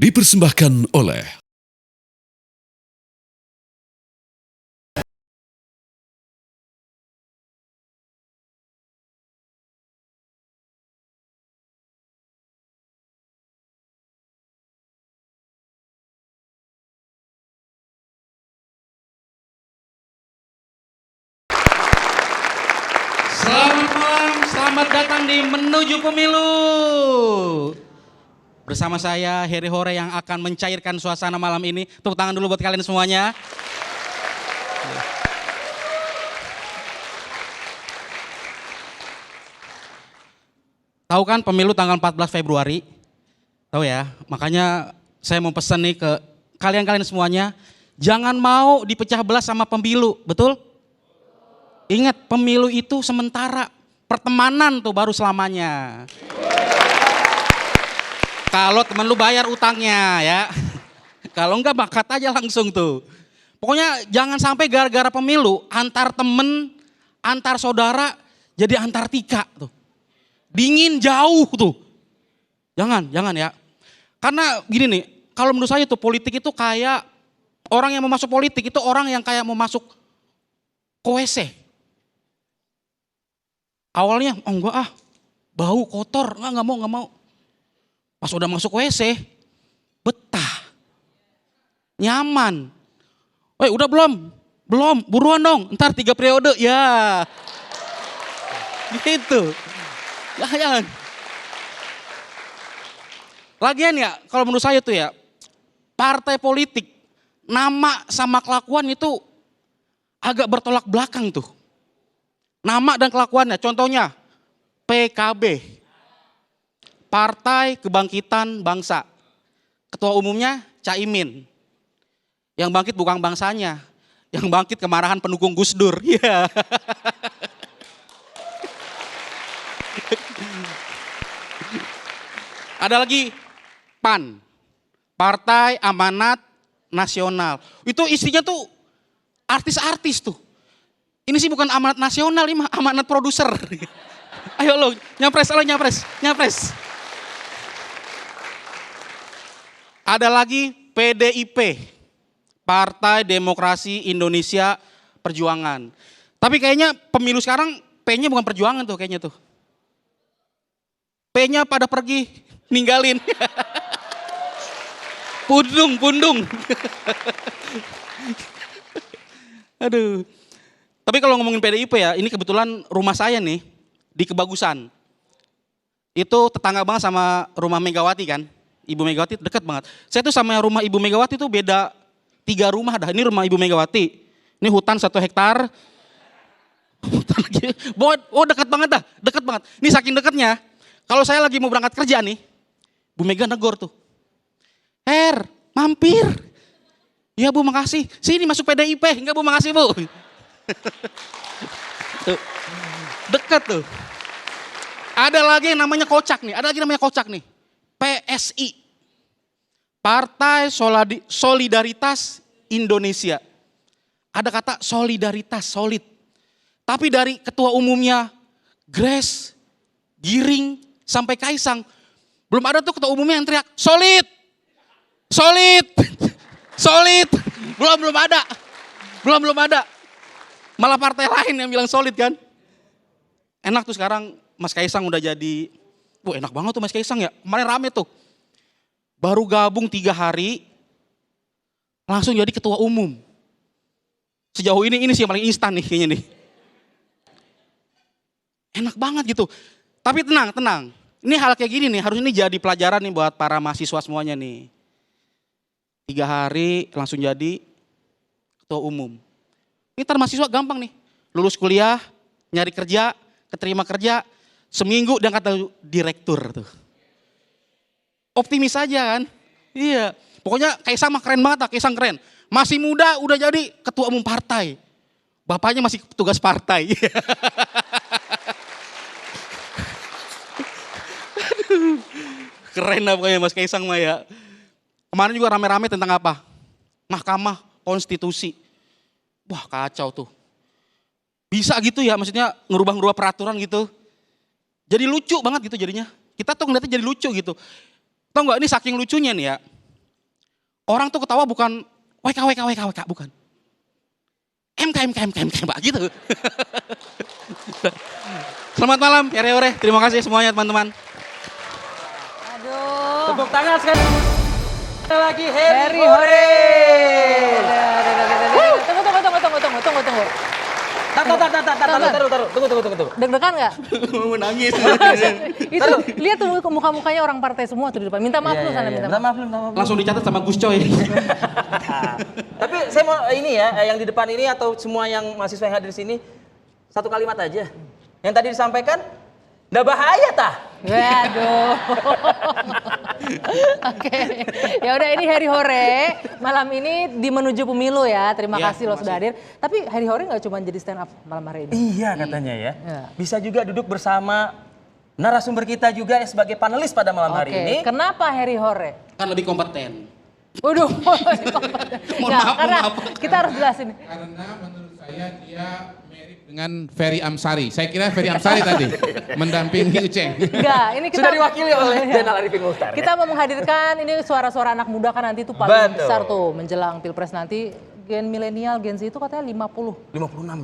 dipersembahkan oleh Selamat malam, selamat datang di Menuju Pemilu. Bersama saya Heri Hore yang akan mencairkan suasana malam ini. Tepuk tangan dulu buat kalian semuanya. Tahu kan pemilu tanggal 14 Februari? Tahu ya, makanya saya mau pesan nih ke kalian-kalian semuanya. Jangan mau dipecah belah sama pemilu, betul? Ingat, pemilu itu sementara, pertemanan tuh baru selamanya. Kalau temen lu bayar utangnya ya. Kalau enggak bakat aja langsung tuh. Pokoknya jangan sampai gara-gara pemilu antar temen, antar saudara jadi Antartika tuh. Dingin jauh tuh. Jangan ya. Karena gini nih, kalau menurut saya tuh politik itu kayak orang yang mau masuk politik itu orang yang kayak mau masuk ke WC. Awalnya, oh enggak ah, bau kotor, enggak mau. Pas udah masuk WC, betah, nyaman. Udah belum? Belum, buruan dong, ntar 3 periode, ya. Gitu, jangan. Lagian ya, kalau menurut saya tuh ya, partai politik, nama sama kelakuan itu agak bertolak belakang tuh. Nama dan kelakuannya, contohnya PKB, Partai Kebangkitan Bangsa. Ketua umumnya Caimin. Yang bangkit bukan bangsanya, yang bangkit kemarahan pendukung Gus Dur. Yeah. Ada lagi PAN, Partai Amanat Nasional. Itu isinya tuh artis-artis tuh. Ini sih bukan amanat nasional, ini amanat produser. Ayo lo, nyapres. Ada lagi PDIP, Partai Demokrasi Indonesia Perjuangan. Tapi kayaknya pemilu sekarang P-nya bukan perjuangan tuh kayaknya tuh. P-nya pada pergi, ninggalin. Pundung. Aduh. Tapi kalau ngomongin PDIP ya, ini kebetulan rumah saya nih di Kebagusan. Itu tetangga banget sama rumah Megawati kan. Ibu Megawati dekat banget. Saya tuh sama rumah Ibu Megawati tuh beda 3 rumah dah. Ini rumah Ibu Megawati. Ini hutan 1 hektar. Hutan lagi. Oh dekat banget dah, dekat banget. Ini saking dekatnya, kalau saya lagi mau berangkat kerja nih, Bu Mega negor tuh. Mampir. Ya Bu makasih. Sini masuk PDIP. Enggak Bu makasih Bu. Tuh, dekat tuh. Ada lagi yang namanya kocak nih. PSI. Partai Solidaritas Indonesia. Ada kata solidaritas, solid. Tapi dari ketua umumnya Grace, Giring, sampai Kaisang. Belum ada tuh ketua umumnya yang teriak, solid. Belum ada. Malah partai lain yang bilang solid kan. Enak tuh sekarang Mas Kaisang udah jadi, enak banget tuh Mas Kaisang ya. Kemarin rame tuh. Baru gabung 3 hari, langsung jadi ketua umum. Sejauh ini sih yang paling instan nih kayaknya nih. Enak banget gitu. Tapi tenang. Ini hal kayak gini nih, harus ini jadi pelajaran nih buat para mahasiswa semuanya nih. 3 hari langsung jadi ketua umum. Ini ntar mahasiswa gampang nih, lulus kuliah, nyari kerja, keterima kerja, seminggu dia kata direktur tuh. Optimis aja kan, iya. Pokoknya Kaisang mah keren banget, Kaisang keren. Masih muda udah jadi ketua umum partai. Bapaknya masih petugas partai. Keren lah pokoknya Mas Kaisang mah ya. Kemarin juga rame-rame tentang apa? Mahkamah Konstitusi. Wah kacau tuh. Bisa gitu ya, maksudnya ngerubah peraturan gitu. Jadi lucu banget gitu jadinya. Kita tuh ngeliatnya jadi lucu gitu. Tahu nggak ini saking lucunya nih ya. orang tuh ketawa bukan WK, bukan. MK, Pak, gitu. Selamat malam, Hore. Terima kasih semuanya teman-teman. Aduh. Tepuk tangan sekali lagi Heri Hore. Tunggu. Tunggu. Deg-degan nggak? Mau nangis. Itu lihat tuh muka-mukanya orang partai semua tuh di depan. Minta maaf lu sana, minta maaf. Langsung dicatat sama Gus Coy. Tapi saya mau ini ya, yang di depan ini atau semua yang mahasiswa yang hadir di sini, satu kalimat aja. Yang tadi disampaikan, nggak bahaya tah? Waduh. Oke. Ya udah, ini Heri Hore malam ini di menuju pemilu ya. Terima kasih lo sudah hadir. Tapi Heri Hore nggak cuma jadi stand up malam hari ini. Iya katanya ya. Bisa juga duduk bersama narasumber kita juga sebagai panelis pada malam hari ini. Kenapa Heri Hore? Kan lebih kompeten. Waduh. Karena maaf. kita harus jelasin. Karena menurut saya dia mirip dengan Ferry Amsari. Saya kira Ferry Amsari tadi mendampingi Uceng. Enggak, ini kita Sudah diwakili oleh Zainal Arifin Muchtar. Kita mau menghadirkan ini suara-suara anak muda kan nanti tuh paling besar tuh menjelang Pilpres nanti. Gen milenial, Gen Z itu katanya 56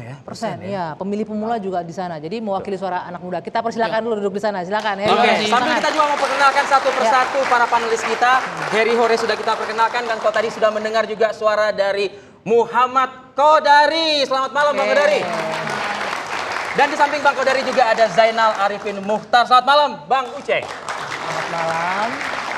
ya? persen. Iya, pemilih pemula juga di sana. Jadi mewakili suara anak muda. Kita persilakan dulu duduk di sana. Silakan. Oke, sambil kita juga mau perkenalkan satu persatu para panelis kita. Heri Hore sudah kita perkenalkan dan kau tadi sudah mendengar juga suara dari Muhammad Kodari. Selamat malam Bang Kodari. Dan di samping Bang Kodari juga ada Zainal Arifin Muchtar. Selamat malam Bang Uceng. Selamat malam.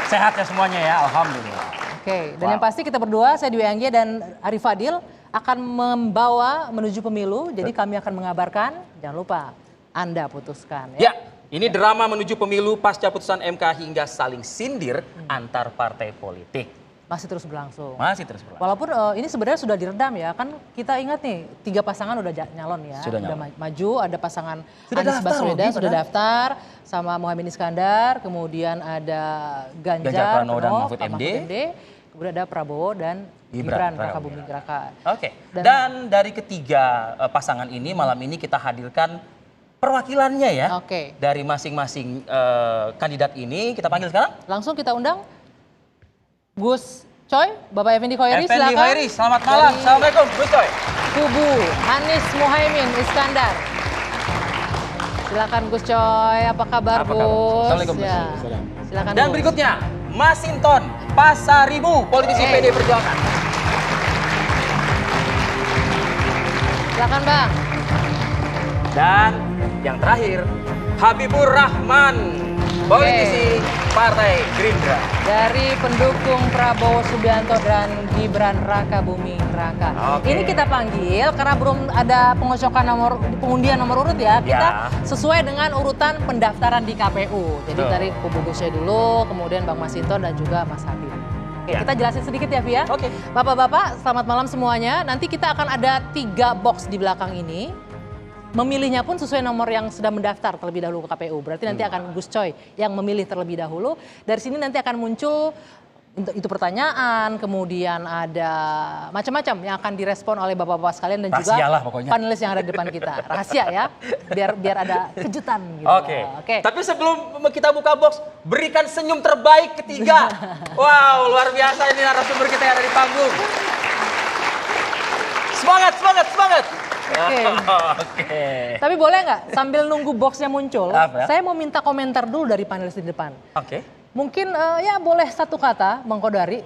Sehat ya semuanya ya, alhamdulillah. Oke, dan yang pasti kita berdua, saya Dwi Anggia dan Arif Fadil akan membawa menuju pemilu. Jadi kami akan mengabarkan, jangan lupa Anda putuskan. Ya, ini drama menuju pemilu pasca putusan MK hingga saling sindir antar partai politik. Masih terus berlangsung. Masih terus berlangsung. Walaupun ini sebenarnya sudah diredam ya, kan kita ingat nih 3 pasangan udah nyalon ya. Sudah maju, ada pasangan Sudah Anies daftar Baswedan loh, sudah daftar, sama Muhaimin Iskandar, kemudian ada Ganjar Pranowo dan Mahfud MD. Kemudian ada Prabowo dan Gibran Raka Buming Raka. Oke. Dan dari ketiga pasangan ini malam ini kita hadirkan perwakilannya ya. Oke. Dari masing-masing kandidat ini kita panggil sekarang. Langsung kita undang Gus Coy, Bapak Effendi Khoiri, Effendi silakan. Khoiri, selamat malam. Assalamualaikum, Gus Coy. Kubu Anies Muhaimin Iskandar. Silakan Gus Coy, apa kabar Apa kabar? Gus? Assalamualaikum, Gus. Ya. Silakan Dan Gus. berikutnya Masinton Pasaribu, politisi PD Perjuangan. Silakan Bang. Dan yang terakhir Habibur Rahman, politisi Partai Gerindra. Dari pendukung Prabowo Subianto dan Gibran Raka Buming Raka. Oke. Ini kita panggil karena belum ada pengocokan pengundian nomor urut ya. Kita sesuai dengan urutan pendaftaran di KPU. Jadi dari kubu Gus Coy dulu, kemudian Bang Masinton dan juga Mas Habib. Oke, kita jelasin sedikit ya Via. Oke. Bapak-bapak, selamat malam semuanya. Nanti kita akan ada 3 box di belakang ini. Memilihnya pun sesuai nomor yang sudah mendaftar terlebih dahulu ke KPU. Berarti nanti akan Gus Coy yang memilih terlebih dahulu. Dari sini nanti akan muncul itu pertanyaan, kemudian ada macam-macam yang akan direspon oleh bapak-bapak sekalian dan juga panelis yang ada di depan kita. Rahasia ya, biar ada kejutan gitu. Oke. Tapi sebelum kita buka box, berikan senyum terbaik ketiga. Wow, luar biasa ini narasumber kita yang ada di panggung. Semangat. Oke. Tapi boleh nggak sambil nunggu boxnya muncul, Apa? saya mau minta komentar dulu dari panelis di depan. Oke. Mungkin ya boleh satu kata, Bang Kodari.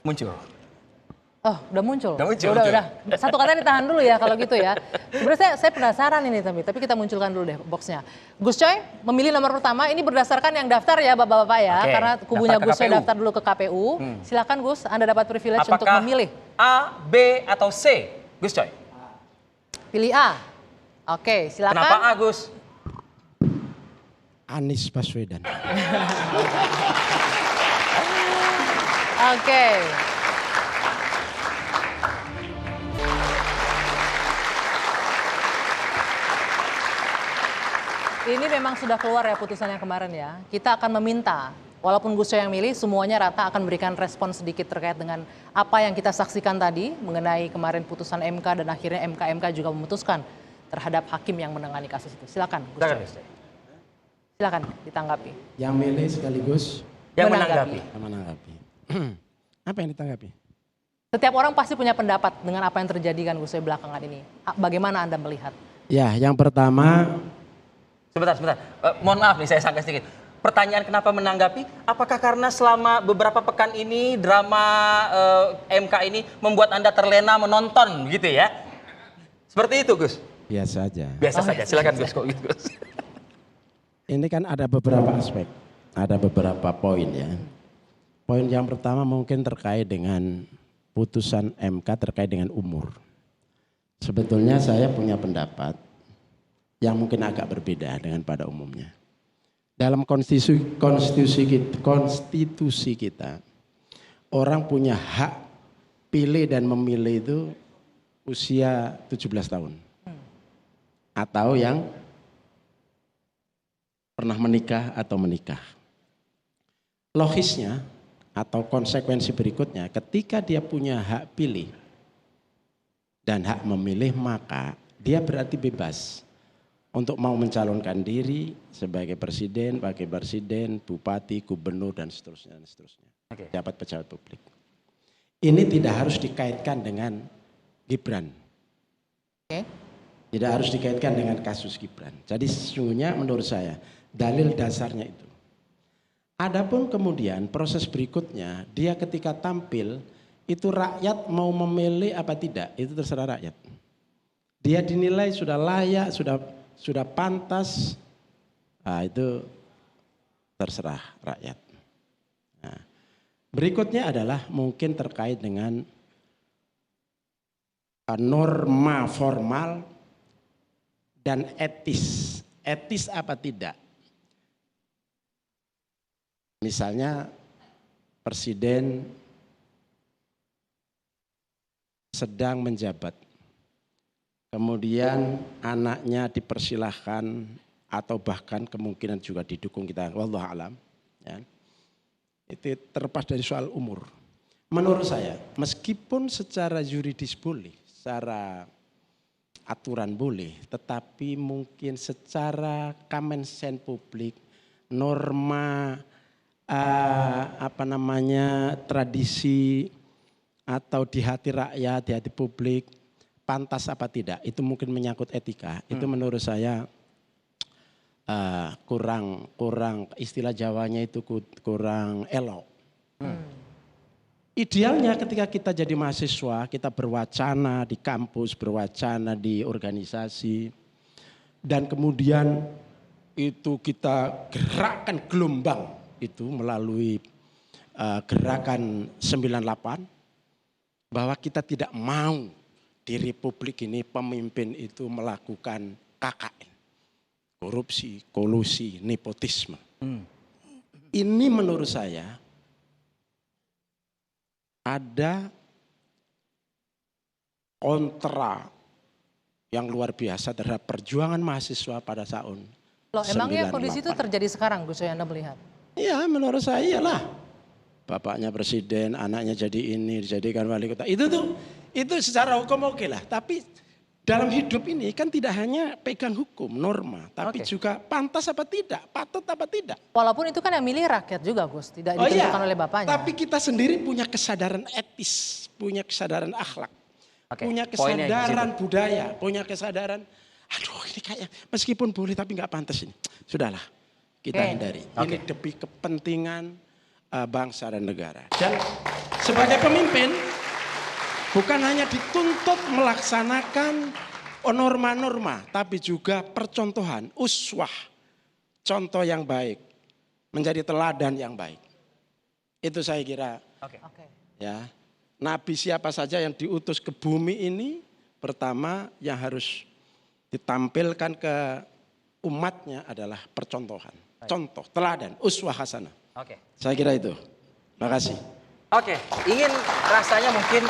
Muncul. Oh, udah muncul. Udah. Satu kata ditahan dulu ya kalau gitu ya. Sebenarnya saya penasaran ini tapi kita munculkan dulu deh boxnya. Gus Coy memilih nomor pertama, ini berdasarkan yang daftar ya Bapak-bapak ya. Oke, Karena kubunya daftar ke Gus Coy KPU. daftar dulu ke KPU. Silakan Gus, Anda dapat privilege untuk Apakah memilih. A, B, atau C? Gus Coy. Pilih A. Oke, silakan. Kenapa Agus? Anies Baswedan. Oke. Ini memang sudah keluar ya putusan yang kemarin ya. Kita akan meminta, walaupun Gus Coy yang milih, semuanya rata akan memberikan respon sedikit terkait dengan apa yang kita saksikan tadi mengenai kemarin putusan MK dan akhirnya MK juga memutuskan terhadap hakim yang menangani kasus itu. Silakan Gus Coy. Silakan ditanggapi. Yang milih sekaligus Yang menanggapi. menanggapi. Apa yang ditanggapi? Setiap orang pasti punya pendapat dengan apa yang terjadi kan Gus Coy belakangan ini. Bagaimana Anda melihat? Ya, yang pertama, Sebentar. Mohon maaf nih saya sangka sedikit. Pertanyaan kenapa menanggapi? Apakah karena selama beberapa pekan ini drama MK ini membuat Anda terlena menonton gitu ya? Seperti itu Gus? biasa aja. Biasa saja, silakan Gus. Kok gitu, Gus. Ini kan ada beberapa aspek, ada beberapa poin ya. Poin yang pertama mungkin terkait dengan putusan MK terkait dengan umur. Sebetulnya saya punya pendapat yang mungkin agak berbeda dengan pada umumnya. Dalam konstitusi kita, orang punya hak pilih dan memilih itu usia 17 tahun. Atau yang pernah menikah atau menikah. Logisnya atau konsekuensi berikutnya, ketika dia punya hak pilih dan hak memilih, maka dia berarti bebas untuk mau mencalonkan diri sebagai presiden, wakil presiden, bupati, gubernur dan seterusnya. Oke. Dapat pejabat publik. Ini tidak harus dikaitkan dengan Gibran. Oke. Tidak harus dikaitkan dengan kasus Gibran. Jadi sesungguhnya menurut saya dalil dasarnya itu. Adapun kemudian proses berikutnya, dia ketika tampil itu rakyat mau memilih apa tidak, itu terserah rakyat. Dia dinilai sudah layak, sudah pantas, nah, itu terserah rakyat. Nah, berikutnya adalah mungkin terkait dengan norma formal dan etis. Etis apa tidak? Misalnya presiden sedang menjabat, kemudian anaknya dipersilahkan atau bahkan kemungkinan juga didukung kita, wallahu alam, ya. Itu terlepas dari soal umur. Menurut saya, meskipun secara yuridis boleh, secara aturan boleh, tetapi mungkin secara common sense publik, norma tradisi atau di hati rakyat, di hati publik, pantas apa tidak, itu mungkin menyangkut etika. Itu menurut saya kurang istilah Jawanya itu kurang elok. Idealnya ketika kita jadi mahasiswa, kita berwacana di kampus, berwacana di organisasi, dan kemudian itu kita gerakkan gelombang itu melalui gerakan 98, bahwa kita tidak mau di Republik ini pemimpin itu melakukan KKN, korupsi, kolusi, nepotisme. Ini menurut saya ada kontra yang luar biasa terhadap perjuangan mahasiswa pada tahun 98. Loh, emangnya kondisi itu terjadi sekarang Gus Coy, Anda melihat? Iya, menurut saya iyalah. Bapaknya presiden, anaknya jadi ini, dijadikan wali kota. Itu secara hukum oke lah. Tapi dalam hidup ini kan tidak hanya pegang hukum, norma, tapi juga pantas apa tidak, patut apa tidak. Walaupun itu kan yang milih rakyat juga Gus, tidak ditentukan oleh bapaknya. Tapi kita sendiri punya kesadaran etis, punya kesadaran akhlak, punya kesadaran budaya, punya kesadaran, aduh ini kayak meskipun boleh tapi nggak pantas ini. Sudahlah, kita hindari. Ini demi kepentingan bangsa dan negara. Dan sebagai pemimpin bukan hanya dituntut melaksanakan norma-norma, tapi juga percontohan, uswah, contoh yang baik, menjadi teladan yang baik. Itu saya kira. Ya, nabi siapa saja yang diutus ke bumi ini, pertama yang harus ditampilkan ke umatnya adalah percontohan, contoh, teladan, uswah hasanah. Saya kira itu. Makasih. Ingin rasanya mungkin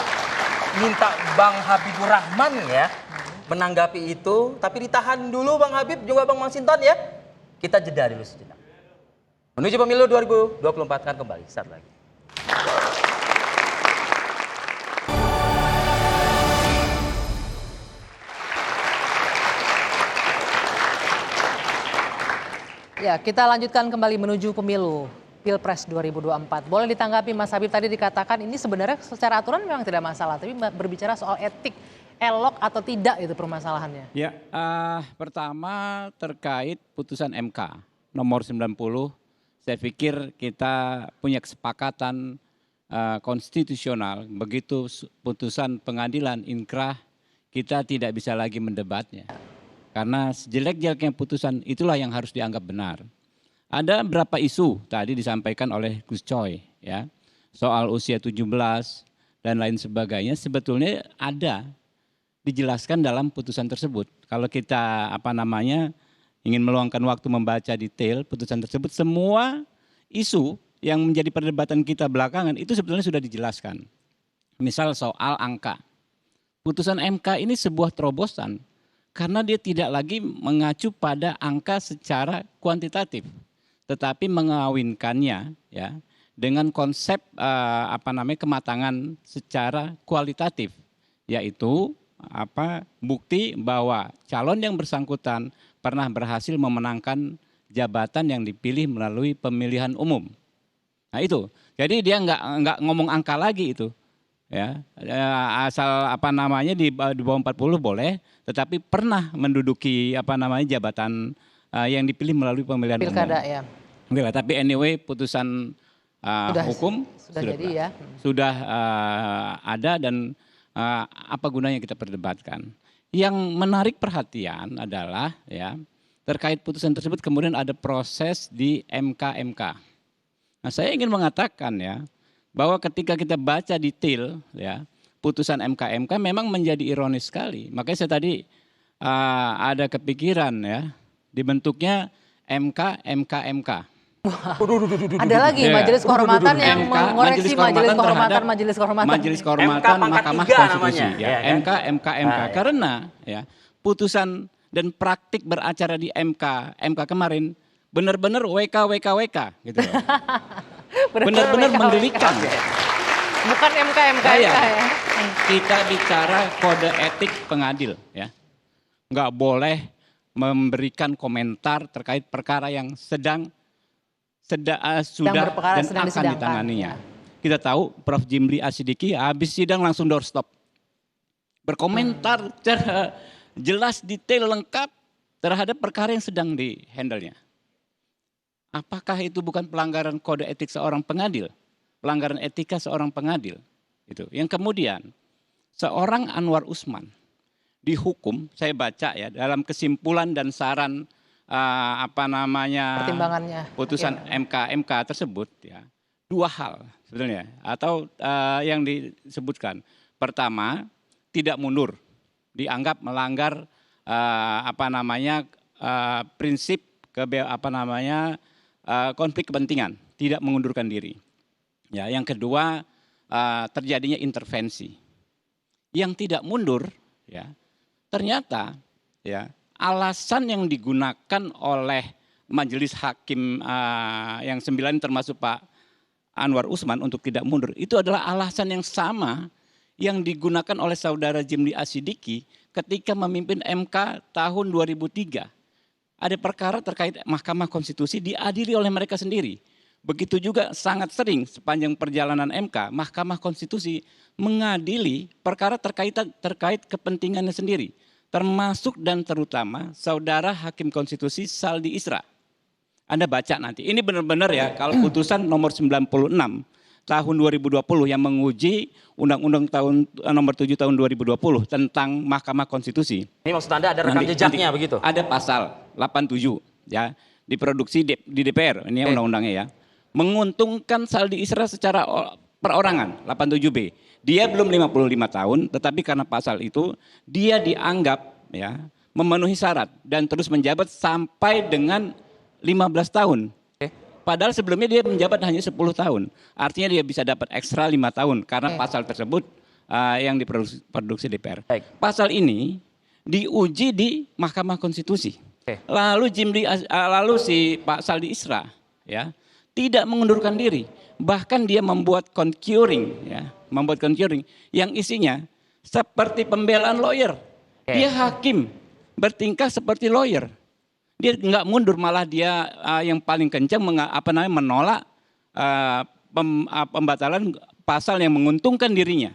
minta Bang Habibur Rahman ya menanggapi itu, tapi ditahan dulu Bang Habib juga Bang Masinton ya. Kita jeda dulu sejenak. Menuju pemilu 2024 kan kembali saat lagi. Ya, kita lanjutkan kembali menuju pemilu. Pilpres 2024. Boleh ditanggapi Mas Habib, tadi dikatakan ini sebenarnya secara aturan memang tidak masalah, tapi berbicara soal etik, elok atau tidak itu permasalahannya. Ya, pertama terkait putusan MK nomor 90, saya pikir kita punya kesepakatan konstitusional, begitu putusan pengadilan inkrah kita tidak bisa lagi mendebatnya. Karena sejelek-jeleknya putusan itulah yang harus dianggap benar. Ada beberapa isu tadi disampaikan oleh Gus Coy ya, soal usia 17 dan lain sebagainya sebetulnya ada dijelaskan dalam putusan tersebut. Kalau kita ingin meluangkan waktu membaca detail putusan tersebut, semua isu yang menjadi perdebatan kita belakangan itu sebetulnya sudah dijelaskan. Misal soal angka. Putusan MK ini sebuah terobosan karena dia tidak lagi mengacu pada angka secara kuantitatif, tetapi mengawinkannya ya dengan konsep kematangan secara kualitatif, yaitu bukti bahwa calon yang bersangkutan pernah berhasil memenangkan jabatan yang dipilih melalui pemilihan umum. Nah itu, jadi dia nggak ngomong angka lagi itu, ya asal di bawah 40 boleh, tetapi pernah menduduki jabatan yang dipilih melalui pemilihan Pilkada, umum. ya. Oke, tapi anyway putusan hukum sudah ada dan apa gunanya kita perdebatkan. Yang menarik perhatian adalah ya terkait putusan tersebut kemudian ada proses di MK. Nah, saya ingin mengatakan ya bahwa ketika kita baca detail ya putusan MK memang menjadi ironis sekali. Makanya saya tadi ada kepikiran ya dibentuknya MK. Ada lagi majelis kehormatan yang mengoreksi majelis kehormatan Mahkamah Konstitusi ya, MK. Karena ya putusan dan praktik beracara di MK kemarin benar-benar WK gitu. Benar-benar mengerikan. Bukan MK ya. Kita bicara kode etik pengadil ya. Nggak boleh memberikan komentar terkait perkara yang sudah dan akan ditanganinya. Kita tahu Prof. Jimli Asidiki habis sidang langsung doorstop. Berkomentar secara jelas, detail, lengkap terhadap perkara yang sedang di-handle-nya. Apakah itu bukan pelanggaran kode etik seorang pengadil? Pelanggaran etika seorang pengadil. Itu. Yang kemudian, seorang Anwar Usman dihukum, saya baca ya, dalam kesimpulan dan saran pertimbangannya putusan MK tersebut ya, dua hal sebetulnya atau yang disebutkan. Pertama, tidak mundur, dianggap melanggar prinsip konflik kepentingan, tidak mengundurkan diri. Ya, yang kedua, terjadinya intervensi. Yang tidak mundur ya, ternyata ya alasan yang digunakan oleh majelis hakim yang 9 termasuk Pak Anwar Usman untuk tidak mundur itu adalah alasan yang sama yang digunakan oleh saudara Jimli Asidiki ketika memimpin MK tahun 2003. Ada perkara terkait Mahkamah Konstitusi diadili oleh mereka sendiri. Begitu juga sangat sering sepanjang perjalanan MK, Mahkamah Konstitusi mengadili perkara terkait kepentingannya sendiri. Termasuk dan terutama saudara Hakim Konstitusi Saldi Isra. Anda baca nanti, ini benar-benar ya kalau putusan nomor 96 tahun 2020 yang menguji Undang-Undang nomor 7 tahun 2020 tentang Mahkamah Konstitusi. Ini maksud Anda ada rekam jejaknya begitu? Ada pasal 87 ya, diproduksi di DPR, ini undang-undangnya ya. Menguntungkan Saldi Isra secara perorangan, 87B. Dia belum 55 tahun, tetapi karena pasal itu dia dianggap ya memenuhi syarat dan terus menjabat sampai dengan 15 tahun. Padahal sebelumnya dia menjabat hanya 10 tahun. Artinya dia bisa dapat ekstra 5 tahun karena pasal tersebut yang diproduksi DPR. Pasal ini diuji di Mahkamah Konstitusi. Lalu si Pak Saldi Isra ya tidak mengundurkan diri. Bahkan dia membuat concurring yang isinya seperti pembelaan lawyer. Dia hakim, bertingkah seperti lawyer. Dia nggak mundur, malah dia yang paling kencang menolak pembatalan pasal yang menguntungkan dirinya.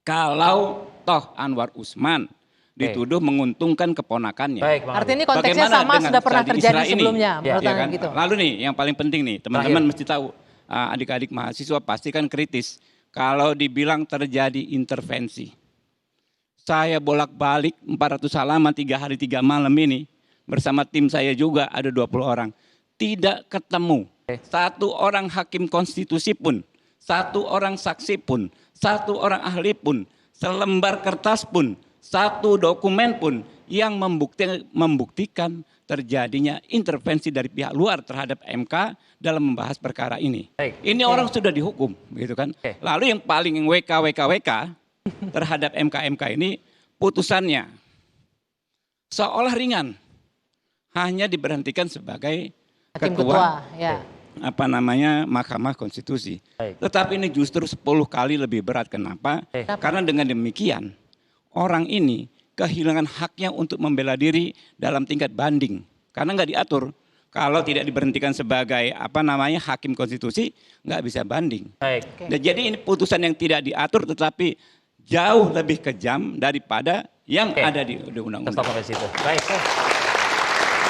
Kalau toh Anwar Usman dituduh menguntungkan keponakannya. Baik, Bang Artinya ini Habib. konteksnya Bagaimana sama dengan sudah pernah studi terjadi Isra ini? sebelumnya menurut Ya Anda kan? gitu. Lalu nih yang paling penting nih, teman-teman mesti tahu, adik-adik mahasiswa pasti kan kritis kalau dibilang terjadi intervensi. Saya bolak-balik 400 halaman 3 hari 3 malam ini bersama tim saya juga ada 20 orang. Tidak ketemu satu orang hakim konstitusi pun, satu orang saksi pun, satu orang ahli pun, selembar kertas pun, satu dokumen pun yang membuktikan terjadinya intervensi dari pihak luar terhadap MK dalam membahas perkara ini. Baik. Ini orang sudah dihukum, gitu kan? Lalu yang paling WK terhadap MK ini putusannya seolah ringan, hanya diberhentikan sebagai Hakim ketua ya. Mahkamah Konstitusi. Baik. Tetapi ini justru 10 kali lebih berat. Kenapa? Karena dengan demikian orang ini kehilangan haknya untuk membela diri dalam tingkat banding. Karena nggak diatur. Kalau tidak diberhentikan sebagai hakim konstitusi, nggak bisa banding. Baik. Nah, jadi ini putusan yang tidak diatur tetapi jauh lebih kejam daripada yang ada di undang-undang. Stop sampai situ. Baik.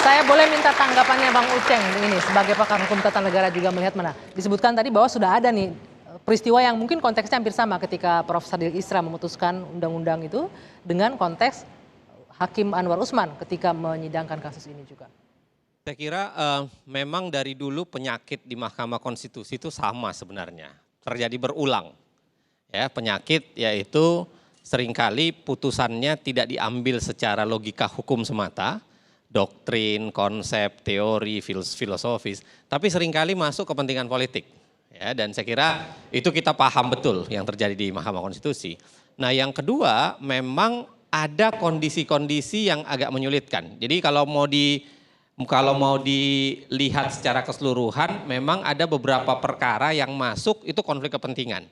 Saya boleh minta tanggapannya Bang Uceng ini sebagai pakar hukum tata negara juga melihat mana? Disebutkan tadi bahwa sudah ada nih peristiwa yang mungkin konteksnya hampir sama ketika Prof. Sadil Isra memutuskan undang-undang itu dengan konteks Hakim Anwar Usman ketika menyidangkan kasus ini juga. Saya kira memang dari dulu penyakit di Mahkamah Konstitusi itu sama sebenarnya, terjadi berulang. Ya, penyakit yaitu seringkali putusannya tidak diambil secara logika hukum semata, doktrin, konsep, teori, filosofis, tapi seringkali masuk kepentingan politik. Ya, dan saya kira itu kita paham betul yang terjadi di Mahkamah Konstitusi. Nah, yang kedua memang ada kondisi-kondisi yang agak menyulitkan. Jadi kalau mau dilihat secara keseluruhan, memang ada beberapa perkara yang masuk itu konflik kepentingan.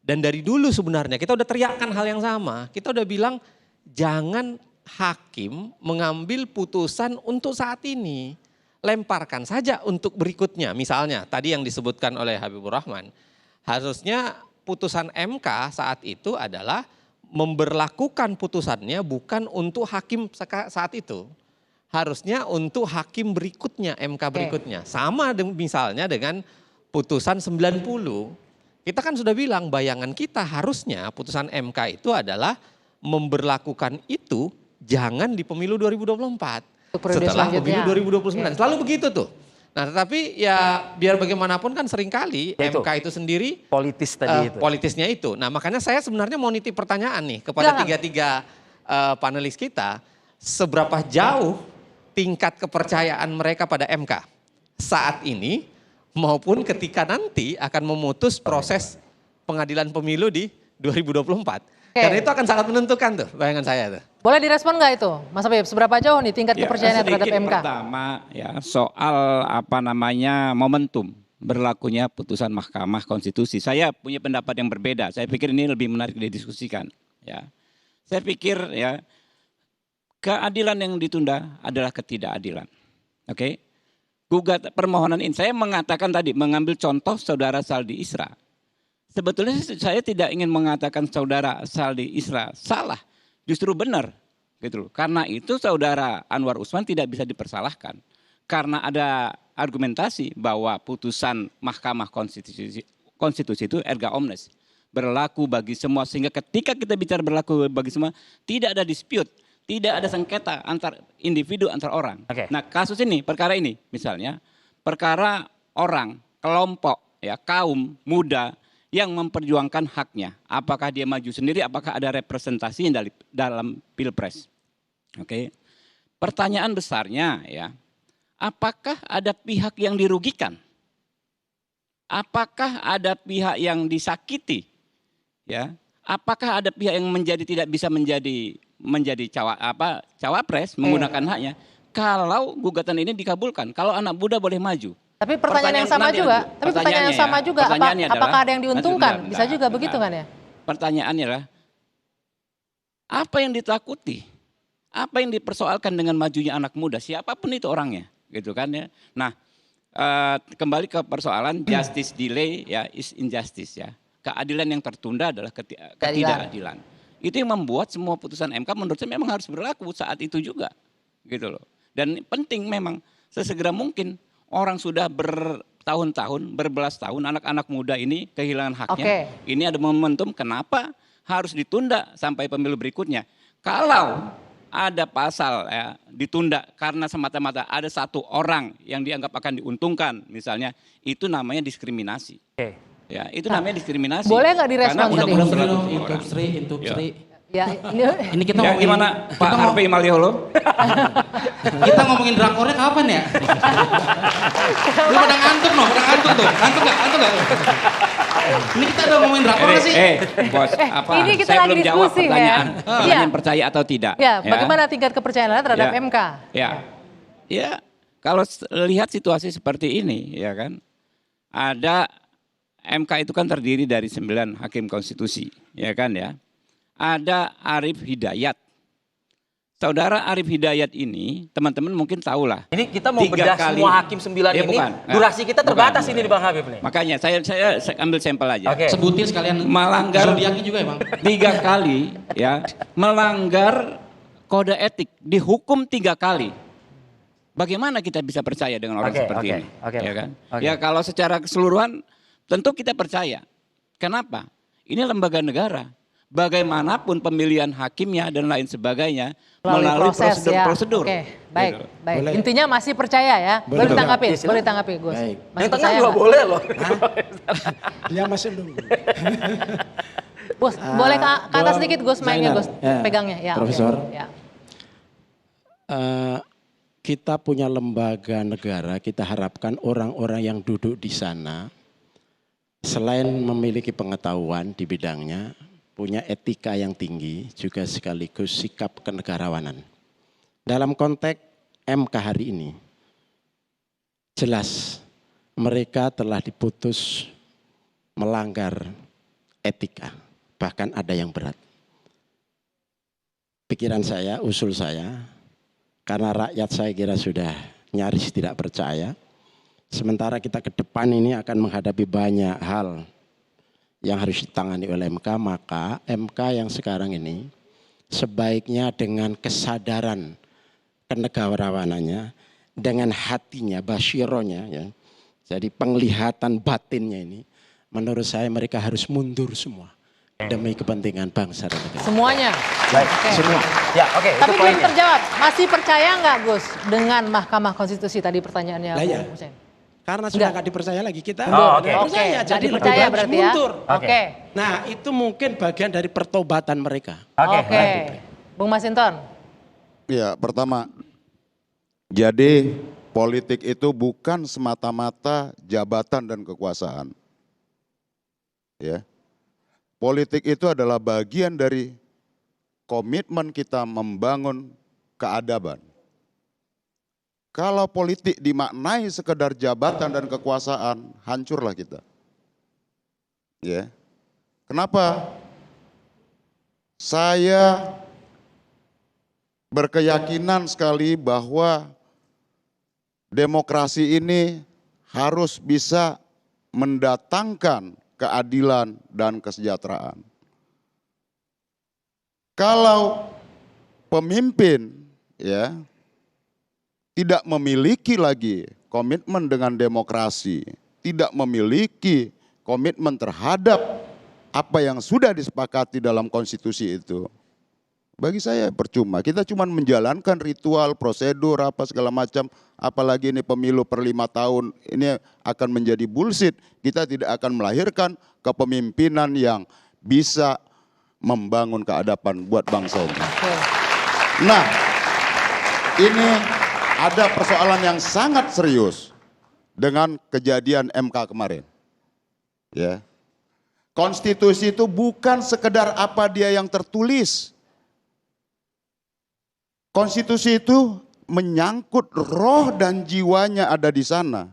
Dan dari dulu sebenarnya kita udah teriakkan hal yang sama. Kita udah bilang jangan hakim mengambil putusan untuk saat ini. Lemparkan saja untuk berikutnya. Misalnya tadi yang disebutkan oleh Habibur Rahman. Harusnya putusan MK saat itu adalah memberlakukan putusannya bukan untuk hakim saat itu. Harusnya untuk hakim berikutnya, MK berikutnya. Sama misalnya dengan putusan 90. Kita kan sudah bilang bayangan kita harusnya putusan MK itu adalah memberlakukan itu jangan di pemilu 2024. Setelah pemilu 2029. Selalu begitu tuh. Nah tetapi ya biar bagaimanapun kan seringkali MK itu sendiri politis tadi itu. Politisnya itu. Nah makanya saya sebenarnya mau nitip pertanyaan nih kepada tiga panelis kita. Seberapa jauh tingkat kepercayaan mereka pada MK saat ini maupun ketika nanti akan memutus proses pengadilan pemilu di 2024. Karena itu akan sangat menentukan tuh bayangan saya tuh. Boleh direspon nggak itu Mas Habib? Seberapa jauh nih tingkat kepercayaan terhadap MK? Pertama ya soal momentum berlakunya putusan Mahkamah Konstitusi. Saya punya pendapat yang berbeda. Saya pikir ini lebih menarik didiskusikan. Ya, saya pikir ya keadilan yang ditunda adalah ketidakadilan. Oke, gugat permohonan ini saya mengatakan tadi mengambil contoh saudara Saldi Isra. Sebetulnya saya tidak ingin mengatakan saudara Saldi Isra salah, justru benar gitu loh. Karena itu saudara Anwar Usman tidak bisa dipersalahkan. Karena ada argumentasi bahwa putusan Mahkamah Konstitusi itu erga omnes, berlaku bagi semua sehingga ketika kita bicara berlaku bagi semua tidak ada dispute, tidak ada sengketa antar individu antar orang. Nah, kasus ini, perkara ini misalnya perkara orang, kelompok ya, kaum muda yang memperjuangkan haknya. Apakah dia maju sendiri, apakah ada representasi dalam Pilpres. Oke. Pertanyaan besarnya ya, apakah ada pihak yang dirugikan? Apakah ada pihak yang disakiti? Ya. Apakah ada pihak yang tidak bisa menjadi cawapres menggunakan haknya? Kalau gugatan ini dikabulkan, kalau anak muda boleh maju. Tapi pertanyaan yang sama juga, apakah ada yang diuntungkan? Bisa juga begitu kan ya? Pertanyaannya adalah, apa yang ditakuti? Apa yang dipersoalkan dengan majunya anak muda? Siapapun itu orangnya, gitu kan ya. Nah, kembali ke persoalan justice delay ya is injustice ya. Keadilan yang tertunda adalah ketidakadilan. Itu yang membuat semua putusan MK menurut saya memang harus berlaku saat itu juga. Gitu loh. Dan penting memang sesegera mungkin orang sudah bertahun-tahun, berbelas tahun, anak-anak muda ini kehilangan haknya. Ini ada momentum kenapa harus ditunda sampai pemilu berikutnya. Kalau ada pasal ya, ditunda karena semata-mata ada satu orang yang dianggap akan diuntungkan, misalnya itu namanya diskriminasi. Ya, itu namanya diskriminasi. Boleh nggak direspon karena undang-undang Instruksi. Ya, Ini kita ya, ngomongin, gimana Pak Harvey Maliholo? kita ngomongin drakornya kapan ya? Lu pada ngantuk noh, pada ngantuk tuh. Ngantuk gak? Ini kita udah ngomongin drakor sih. Bos, apa? Ini kita Saya lagi belum jawab diskusi, pertanyaan. ya. Pertanyaan percaya atau tidak. Ya, bagaimana tingkat kepercayaan Anda terhadap Ya. MK? Ya, kalau lihat situasi seperti ini, ya kan, ada MK itu kan terdiri dari 9 hakim konstitusi, ya kan ya. Ada Arif Hidayat. Saudara Arif Hidayat ini, teman-teman mungkin tahu lah. Ini kita mau 3 bedah kali. semua hakim 9 Ya, ini, bukan. durasi kita terbatas Bukan. ini di Bang Habib nih. Makanya saya ambil sampel aja. Oke. Sebutin sekalian Melanggar zodiaknya juga ya Bang. 3 kali, ya, melanggar kode etik, dihukum 3 kali. Bagaimana kita bisa percaya dengan orang seperti ini? Ya kan? Ya kalau secara keseluruhan tentu kita percaya. Kenapa? Ini lembaga negara. Bagaimanapun pemilihan hakimnya dan lain sebagainya melalui prosedur-prosedur. Oke, baik, Gitu. baik. Boleh. Intinya masih percaya ya. Boleh ditanggapi, boleh ditanggapi Gus. Baik. Masih Yang tengah percaya juga nggak? boleh loh. Dia masih nunggu. Gus, boleh ke atas sedikit Gus mainnya Zainal, Gus, ya. pegangnya. Ya, oke. Profesor. Ya. Kita punya lembaga negara, kita harapkan orang-orang yang duduk di sana selain memiliki pengetahuan di bidangnya, punya etika yang tinggi, juga sekaligus sikap kenegarawanan. Dalam konteks MK hari ini, jelas mereka telah diputus melanggar etika, bahkan ada yang berat. Pikiran saya, usul saya, karena rakyat saya kira sudah nyaris tidak percaya. Sementara kita ke depan ini akan menghadapi banyak hal yang harus ditangani oleh MK, maka MK yang sekarang ini sebaiknya dengan kesadaran kenegarawanannya, dengan hatinya, basyironya, ya. Jadi penglihatan batinnya ini, menurut saya mereka harus mundur semua demi kepentingan bangsa dan negara. Semuanya. Baik. Oke. Semua. Ya, oke. Tapi itu belum poinnya. terjawab. Masih percaya nggak Gus dengan Mahkamah Konstitusi tadi pertanyaannya? Lah ya. Bung Hussein? Karena sudah nggak dipercaya lagi kita. Oh, oke. nggak Oke, percaya, nggak jadi lebih dipercaya bagus berarti ya. mundur. Oke. Nah itu mungkin bagian dari pertobatan mereka. Oke. Oke. Bung Masinton. Ya, pertama, jadi politik itu bukan semata-mata jabatan dan kekuasaan. Ya. Politik itu adalah bagian dari komitmen kita membangun keadaban. Kalau politik dimaknai sekedar jabatan dan kekuasaan, hancurlah kita. Ya. Kenapa? Saya berkeyakinan sekali bahwa demokrasi ini harus bisa mendatangkan keadilan dan kesejahteraan. Kalau pemimpin ya tidak memiliki lagi komitmen dengan demokrasi, tidak memiliki komitmen terhadap apa yang sudah disepakati dalam konstitusi itu, bagi saya percuma. Kita cuma menjalankan ritual, prosedur, apa segala macam. Apalagi ini pemilu per 5 tahun, ini akan menjadi bullshit. Kita tidak akan melahirkan kepemimpinan yang bisa membangun keadaban buat bangsa ini. Nah, ini ada persoalan yang sangat serius dengan kejadian MK kemarin. Ya. Konstitusi itu bukan sekedar apa dia yang tertulis. Konstitusi itu menyangkut roh dan jiwanya ada di sana.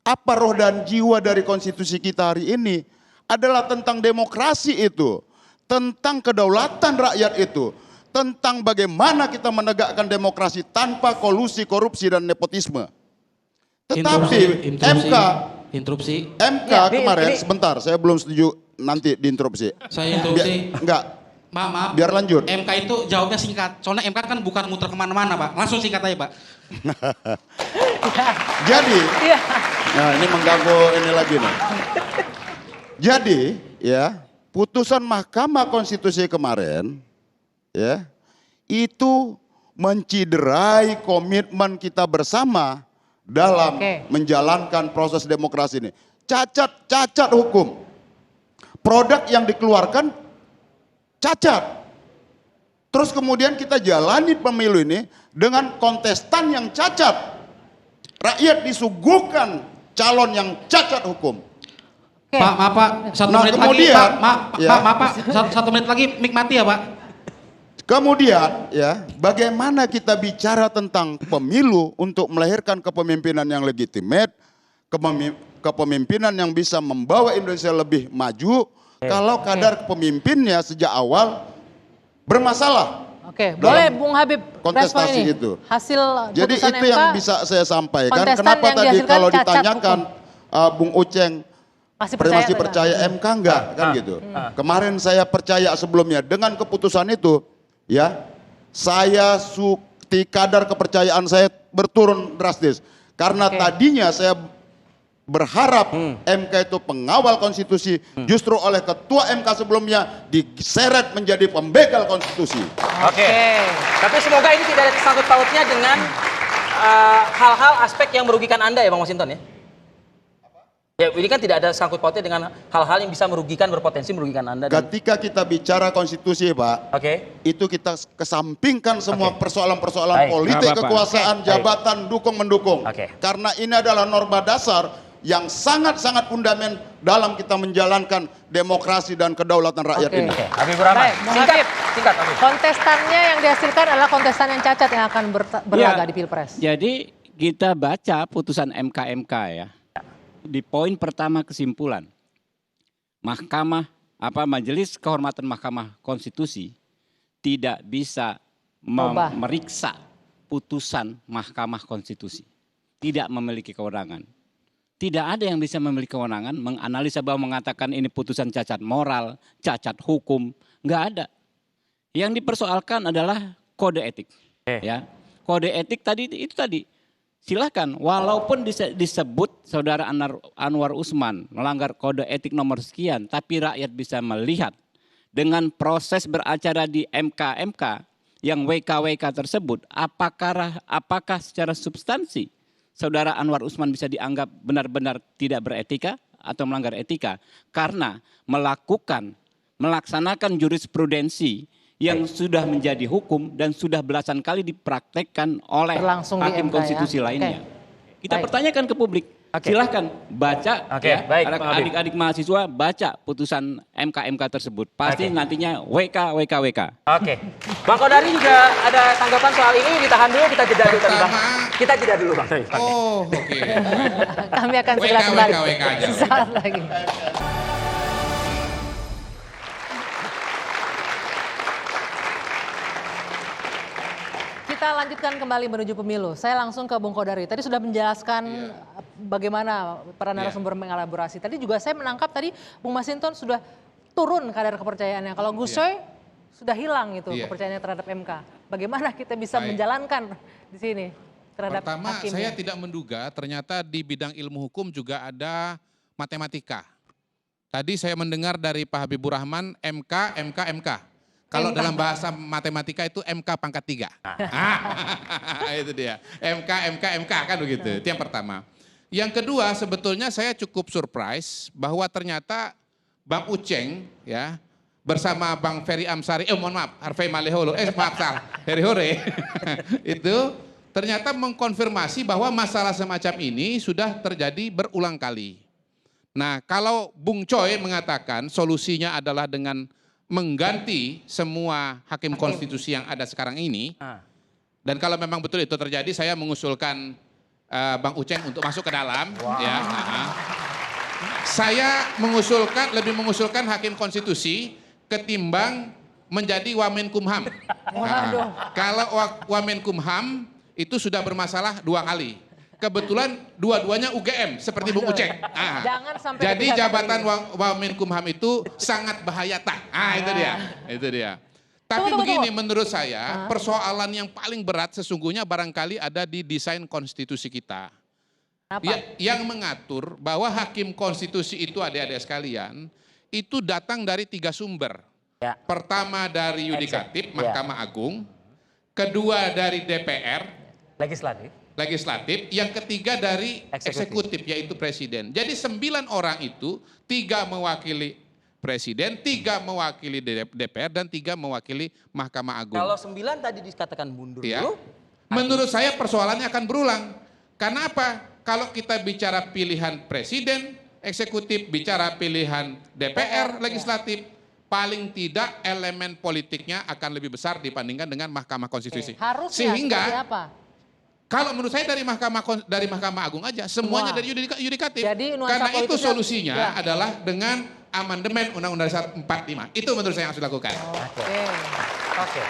Apa roh dan jiwa dari konstitusi kita hari ini? Adalah tentang demokrasi itu, tentang kedaulatan rakyat itu, tentang bagaimana kita menegakkan demokrasi tanpa kolusi, korupsi, dan nepotisme. Tetapi MK Interupsi. MK kemarin, sebentar, saya belum setuju nanti diinterupsi. Saya interupsi. Enggak, Maaf. biar lanjut. MK itu jawabnya singkat. Soalnya MK kan bukan muter kemana-mana, Pak. Langsung singkat aja, Pak. Jadi, Iya. nah ini mengganggu ini lagi nih. Jadi, ya, putusan Mahkamah Konstitusi kemarin, ya, itu menciderai komitmen kita bersama dalam menjalankan proses demokrasi ini. Cacat hukum. Produk yang dikeluarkan cacat. Terus kemudian kita jalani pemilu ini dengan kontestan yang cacat. Rakyat disuguhkan calon yang cacat hukum. Pak, maaf Pak, satu Nah, menit kemudian, lagi. Pak, ya. maaf Pak, satu menit lagi mic mati ya Pak. Kemudian ya, bagaimana kita bicara tentang pemilu untuk melahirkan kepemimpinan yang legitimate, kepemimpinan yang bisa membawa Indonesia lebih maju, kalau kadar pemimpinnya sejak awal bermasalah. Oke, boleh Bung Habib kontestasi respon ini. itu. Hasil Jadi putusan itu MK, yang bisa saya sampaikan. kontestan Kenapa yang tadi dihasilkan kalau cacat ditanyakan Bung Uceng masih percaya MK enggak kan gitu. Kemarin saya percaya sebelumnya dengan keputusan itu ya. Kadar kepercayaan saya berturun drastis. Karena tadinya saya berharap MK itu pengawal konstitusi, justru oleh ketua MK sebelumnya diseret menjadi pembegal konstitusi. Oke. Tapi semoga ini tidak ada sangkut pautnya dengan hal-hal aspek yang merugikan Anda ya Bang Masinton ya? Ya, ini kan tidak ada sangkut pautnya dengan hal-hal yang bisa merugikan, berpotensi merugikan Anda. Ketika kita bicara konstitusi Pak, itu kita kesampingkan semua persoalan-persoalan politik, kekuasaan, jabatan, dukung-mendukung. Karena ini adalah norma dasar yang sangat-sangat fundamental dalam kita menjalankan demokrasi dan kedaulatan rakyat ini. Habibur Rahman, singkat Habib. Kontestannya yang dihasilkan adalah kontestan yang cacat yang akan berlaga di Pilpres. Jadi kita baca putusan MK ya. Di poin pertama kesimpulan, Majelis Kehormatan Mahkamah Konstitusi tidak bisa memeriksa putusan Mahkamah Konstitusi, tidak memiliki kewenangan. Tidak ada yang bisa memiliki kewenangan menganalisa bahwa mengatakan ini putusan cacat moral, cacat hukum, nggak ada. Yang dipersoalkan adalah kode etik. Ya, kode etik tadi. Silahkan, walaupun disebut saudara Anwar Usman melanggar kode etik nomor sekian, tapi rakyat bisa melihat dengan proses beracara di MK yang WK tersebut, apakah secara substansi saudara Anwar Usman bisa dianggap benar-benar tidak beretika atau melanggar etika karena melaksanakan jurisprudensi yang sudah menjadi hukum dan sudah belasan kali dipraktekkan oleh hakim konstitusi lainnya. Kita pertanyakan ke publik, silahkan baca adik-adik mahasiswa baca putusan MK tersebut. Pasti nantinya WK. Oke. Bang Kodari juga ada tanggapan soal ini, ditahan dulu, kita jeda dulu Bang. Kita jeda dulu Bang. Oh, oke. Kami akan segera kembali. WK aja. Saat lagi. Kita lanjutkan kembali menuju pemilu. Saya langsung ke Bung Kodari. Tadi sudah menjelaskan bagaimana para narasumber mengelaborasi. Tadi juga saya menangkap tadi Bung Masinton sudah turun kadar kepercayaannya. Kalau Gus Coy sudah hilang itu kepercayaannya terhadap MK. Bagaimana kita bisa menjalankan di sini terhadap Pertama, hakimnya? saya tidak menduga ternyata di bidang ilmu hukum juga ada matematika. Tadi saya mendengar dari Pak Habibur Rahman MK. Kalau dalam bahasa matematika itu MK pangkat 3. Itu dia. MK kan begitu. Itu yang pertama. Yang kedua sebetulnya saya cukup surprise bahwa ternyata Bang Uceng ya bersama Bang Ferry Amsari, Harvey Maleholo, Ferry Hore itu ternyata mengkonfirmasi bahwa masalah semacam ini sudah terjadi berulang kali. Nah, kalau Bung Coy mengatakan solusinya adalah dengan mengganti semua hakim konstitusi yang ada sekarang ini, dan kalau memang betul itu terjadi, saya mengusulkan Bang Uceng untuk masuk ke dalam. Ya, saya lebih mengusulkan hakim konstitusi ketimbang menjadi Wamenkumham. Kalau Wamenkumham itu sudah bermasalah 2 kali. kebetulan dua-duanya UGM seperti Bung Uceng. Nah, Jangan sampai jadi ketiga jabatan Wamenkumham itu sangat bahayata. Itu dia, itu dia. Tapi Tunggu. begini menurut saya, persoalan yang paling berat sesungguhnya barangkali ada di desain konstitusi kita. Yang mengatur bahwa hakim konstitusi itu adik-adik sekalian, itu datang dari 3 sumber. Ya. Pertama dari yudikatif, Mahkamah Agung. Kedua dari DPR, legislatif. Yang ketiga dari eksekutif, yaitu presiden. Jadi 9 orang itu, 3 mewakili presiden, 3 mewakili DPR, dan 3 mewakili Mahkamah Agung. Kalau 9 tadi dikatakan mundur dulu. Menurut saya persoalannya akan berulang. Karena apa? Kalau kita bicara pilihan presiden, eksekutif, bicara pilihan DPR, legislatif, paling tidak elemen politiknya akan lebih besar dibandingkan dengan Mahkamah Konstitusi. Harusnya Sehingga seperti apa? kalau menurut saya dari Mahkamah Agung aja, semuanya dari yudikatif. Jadi, nuansa karena itu politiknya- solusinya adalah dengan amandemen Undang-Undang Dasar 45. Itu menurut saya yang harus dilakukan. Oke.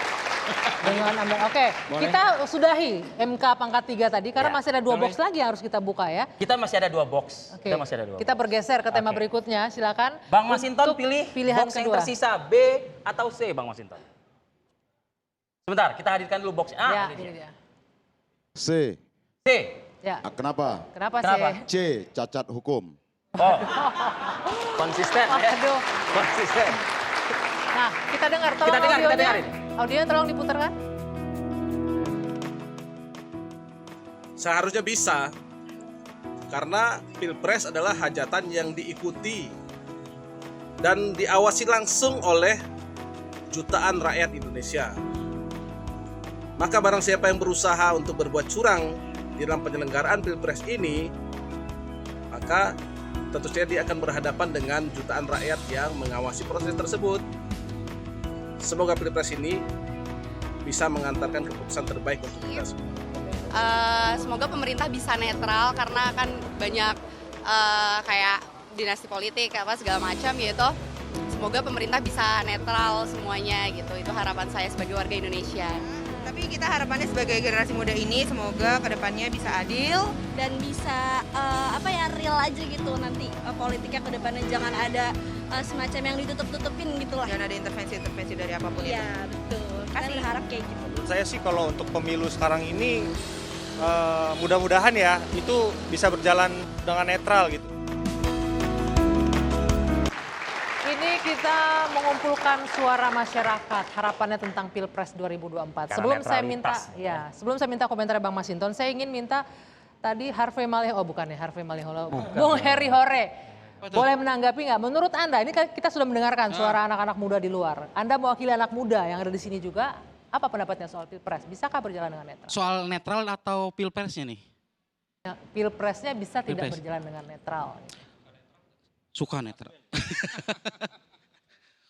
Oke, kita sudahi MK pangkat 3 tadi karena masih ada 2 box lagi yang harus kita buka ya. Kita masih ada 2 box. Oke. Kita bergeser ke tema berikutnya, silakan. Bang Masinton Untuk pilih pilihan box yang kedua. tersisa B atau C, Bang Masinton. Sebentar, kita hadirkan dulu box A. Ya, ini ini dia. dia. C. C. Ya. Kenapa? Kenapa Kenapa? sih? C. Cacat hukum. Oh. Konsisten ya. Aduh. Konsisten. Nah, kita dengar. Tolong Kita audionya. dengarin. Audionya tolong diputarkan. Seharusnya bisa, karena Pilpres adalah hajatan yang diikuti dan diawasi langsung oleh jutaan rakyat Indonesia. Maka barang siapa yang berusaha untuk berbuat curang di dalam penyelenggaraan Pilpres ini, maka tentu saja dia akan berhadapan dengan jutaan rakyat yang mengawasi proses tersebut. Semoga Pilpres ini bisa mengantarkan keputusan terbaik untuk kita semua. Semoga pemerintah bisa netral karena kan banyak kayak dinasti politik apa segala macam gitu. Semoga pemerintah bisa netral semuanya gitu. Itu harapan saya sebagai warga Indonesia. Tapi kita harapannya sebagai generasi muda ini semoga kedepannya bisa adil dan bisa real aja gitu nanti politiknya ke depannya, jangan ada semacam yang ditutup-tutupin gitu lah. Jangan ada intervensi-intervensi dari apapun itu. Iya betul. Kita berharap kayak gitu. Menurut saya sih kalau untuk pemilu sekarang ini mudah-mudahan ya itu bisa berjalan dengan netral gitu. Ini kita mengumpulkan suara masyarakat, harapannya tentang Pilpres 2024. Karena Sebelum saya minta komentar Bang Masinton, saya ingin minta tadi Harvey Maliholo, Bung Heri Hore. Boleh menanggapi nggak? Menurut Anda, ini kita sudah mendengarkan suara anak-anak muda di luar. Anda mewakili anak muda yang ada di sini juga. Apa pendapatnya soal Pilpres? Bisakah berjalan dengan netral? Soal netral atau pilpresnya nih? Ya, Pilpresnya bisa tidak berjalan dengan netral. Suka netral.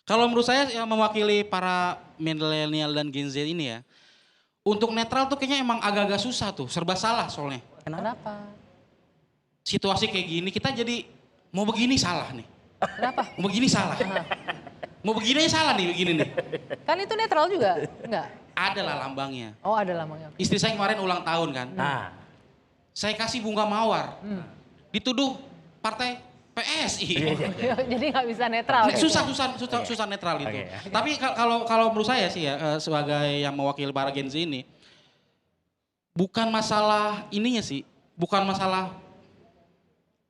Kalau menurut saya yang mewakili para milenial dan Gen Z ini ya, untuk netral tuh kayaknya emang agak-agak susah tuh, serba salah soalnya. Kenapa? Situasi kayak gini kita jadi mau begini salah nih. Kenapa? Mau begini salah. Mau begini aja salah nih begini nih. Kan itu netral juga? Enggak? Ada lah lambangnya. Oh ada lambangnya. Istri saya kemarin ulang tahun kan. Nah. Saya kasih bunga mawar. Dituduh partai PSI. Jadi nggak bisa netral. Susah netral gitu. Tapi kalau menurut saya sih ya sebagai yang mewakili para Gen Z ini, bukan masalah ininya sih, bukan masalah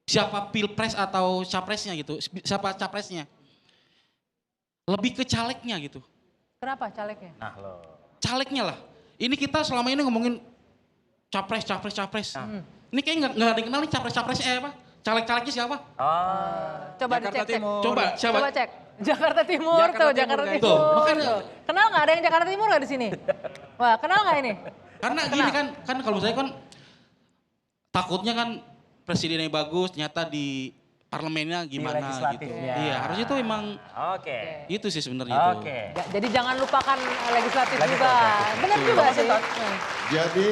siapa pilpres atau capresnya gitu, siapa capresnya. Lebih ke calegnya gitu. Kenapa calegnya? Nah lo. Calegnya lah. Ini kita selama ini ngomongin capres. Ini kayaknya nggak ada yang kenal nih capres-capresnya apa? Caleg-calegnya siapa? Coba Jakarta dicek. Timur. Coba cek. Jakarta Timur Jakarta Timur. Tuh, makanya. Kenal nggak ada yang Jakarta Timur nggak di sini? Wah, kenal nggak ini? Karena gini kan kalau saya kan takutnya kan presidennya bagus, ternyata di parlemennya gimana gitu. Iya, harusnya itu emang itu sih sebenarnya itu. Jadi jangan lupakan legislatif juga. Benar juga sih. Jadi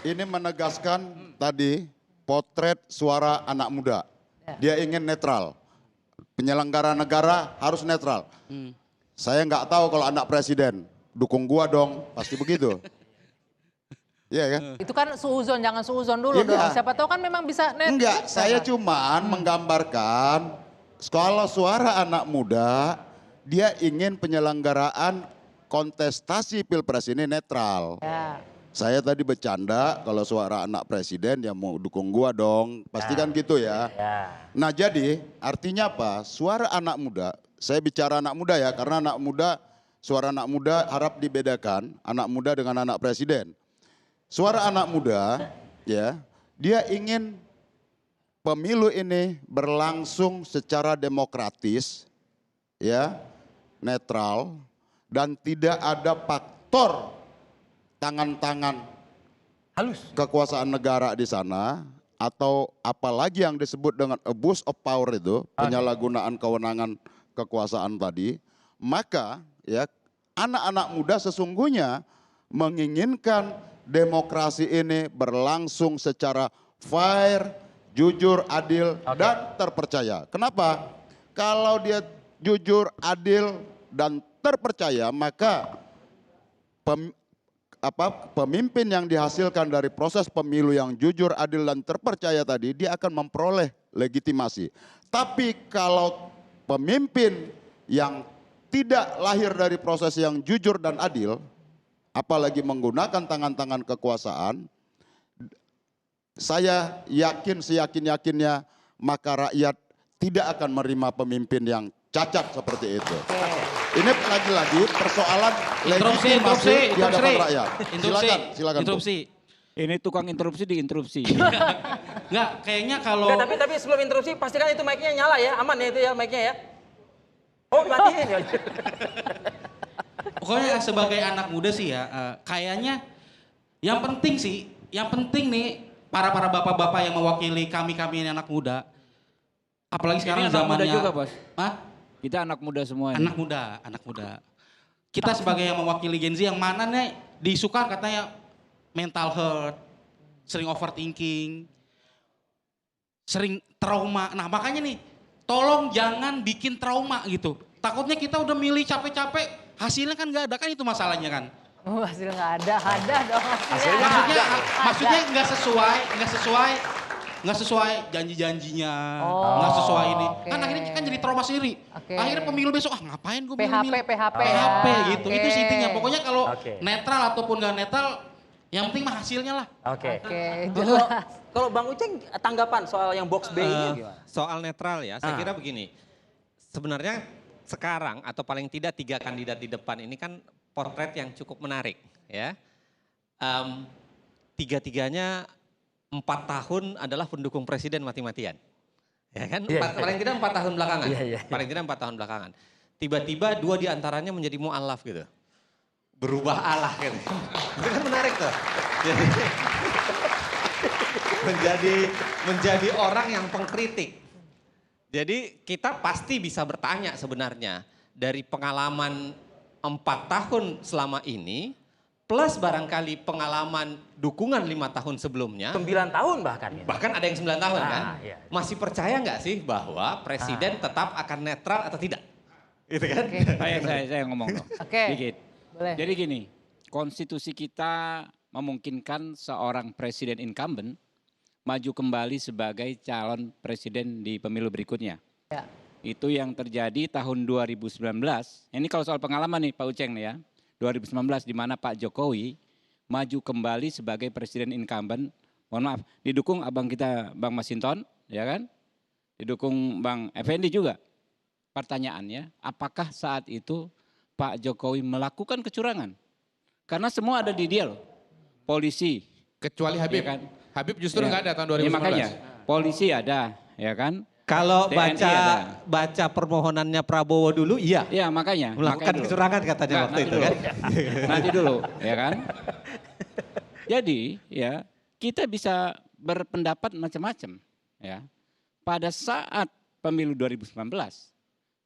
ini menegaskan tadi potret suara anak muda. Dia ingin netral. Penyelenggara negara harus netral. Saya nggak tahu kalau anak presiden. Dukung gua dong, pasti begitu. Iya kan? Itu kan suuzon, jangan suuzon dulu dong. Iya. Siapa tahu kan memang bisa net. Enggak, saya cuman menggambarkan kalau suara anak muda, dia ingin penyelenggaraan kontestasi Pilpres ini netral. Ya. Saya tadi bercanda kalau suara anak presiden ya mau dukung gua dong, pasti kan gitu ya. Nah jadi artinya apa? Suara anak muda, saya bicara anak muda ya, karena anak muda, suara anak muda harap dibedakan, anak muda dengan anak presiden. Suara anak muda, ya, dia ingin pemilu ini berlangsung secara demokratis, ya, netral, dan tidak ada faktor tangan-tangan halus kekuasaan negara di sana, atau apalagi yang disebut dengan abuse of power itu, penyalahgunaan kewenangan kekuasaan tadi, maka ya anak-anak muda sesungguhnya menginginkan demokrasi ini berlangsung secara fair, jujur, adil, dan terpercaya. Kenapa? Kalau dia jujur, adil, dan terpercaya, maka pemimpin yang dihasilkan dari proses pemilu yang jujur, adil, dan terpercaya tadi, dia akan memperoleh legitimasi. Tapi kalau pemimpin yang tidak lahir dari proses yang jujur dan adil, apalagi menggunakan tangan-tangan kekuasaan, saya yakin seyakin-yakinnya maka rakyat tidak akan menerima pemimpin yang cacat seperti itu. Ini lagi-lagi persoalan legitimasi di hadapan rakyat. Silakan. Interupsi. Ini tukang interupsi diinterupsi. Enggak, kayaknya kalau... Enggak, tapi sebelum interupsi pastikan itu mic-nya nyala ya, aman ya itu ya mic-nya ya. Oh dimatiin ya. Pokoknya sebagai anak muda sih ya, kayaknya yang penting nih para bapak-bapak yang mewakili kami ini anak muda, apalagi sekarang anak muda zamannya. juga, Bos. Hah? Kita anak muda semua ini. Anak muda. Kita sebagai yang mewakili Gen Z yang mana nih diisukan katanya mental health, sering overthinking, sering trauma. Nah makanya nih, tolong jangan bikin trauma gitu. Takutnya kita udah milih capek-capek, hasilnya kan nggak ada, kan itu masalahnya kan. Oh, hasil nggak ada dong hasilnya. Maksudnya nggak sesuai janji-janjinya, nggak sesuai ini. Kan akhirnya kan jadi trauma sendiri. Akhirnya pemilu besok, ngapain gue milih-milih. PHP gitu, itu sih intinya. Pokoknya kalau netral ataupun nggak netral, yang penting mah hasilnya lah. Oke. Kalau Bang Uceng tanggapan soal yang box B ini gimana? Soal netral ya, saya kira begini. Sebenarnya sekarang atau paling tidak 3 kandidat di depan ini kan potret yang cukup menarik ya. Tiga-tiganya 4 tahun adalah pendukung presiden mati-matian. Ya kan, paling tidak 4 tahun belakangan. Paling tidak 4 tahun belakangan. Tiba-tiba 2 diantaranya menjadi mu'alaf gitu. Berubah alah gitu. Itu kan menarik tuh. menjadi orang yang pengkritik. Jadi kita pasti bisa bertanya sebenarnya dari pengalaman 4 tahun selama ini plus barangkali pengalaman dukungan 5 tahun sebelumnya. 9 tahun bahkan. Bahkan ada yang 9 tahun kan. Masih percaya nggak sih bahwa presiden tetap akan netral atau tidak? Gitu kan? Saya ngomong dong. Dikit. Boleh. Jadi gini, konstitusi kita memungkinkan seorang presiden incumbent maju kembali sebagai calon presiden di pemilu berikutnya. Ya. Itu yang terjadi tahun 2019. Ini kalau soal pengalaman nih Pak Uceng nih ya. 2019 di mana Pak Jokowi maju kembali sebagai presiden incumbent. Mohon maaf, didukung abang kita Bang Masinton, ya kan? Didukung Bang Effendi juga. Pertanyaannya, apakah saat itu Pak Jokowi melakukan kecurangan? Karena semua ada di dia loh. Polisi. Kecuali Habib. Ya kan? Habib justru nggak ada tahun 2019. Ya makanya, polisi ada, ya kan? Kalau TNI ada. baca permohonannya Prabowo dulu, iya. Iya makanya. Melakukan kecurangan katanya waktu itu kan. Nanti dulu, ya kan? Jadi ya kita bisa berpendapat macam-macam, ya. Pada saat pemilu 2019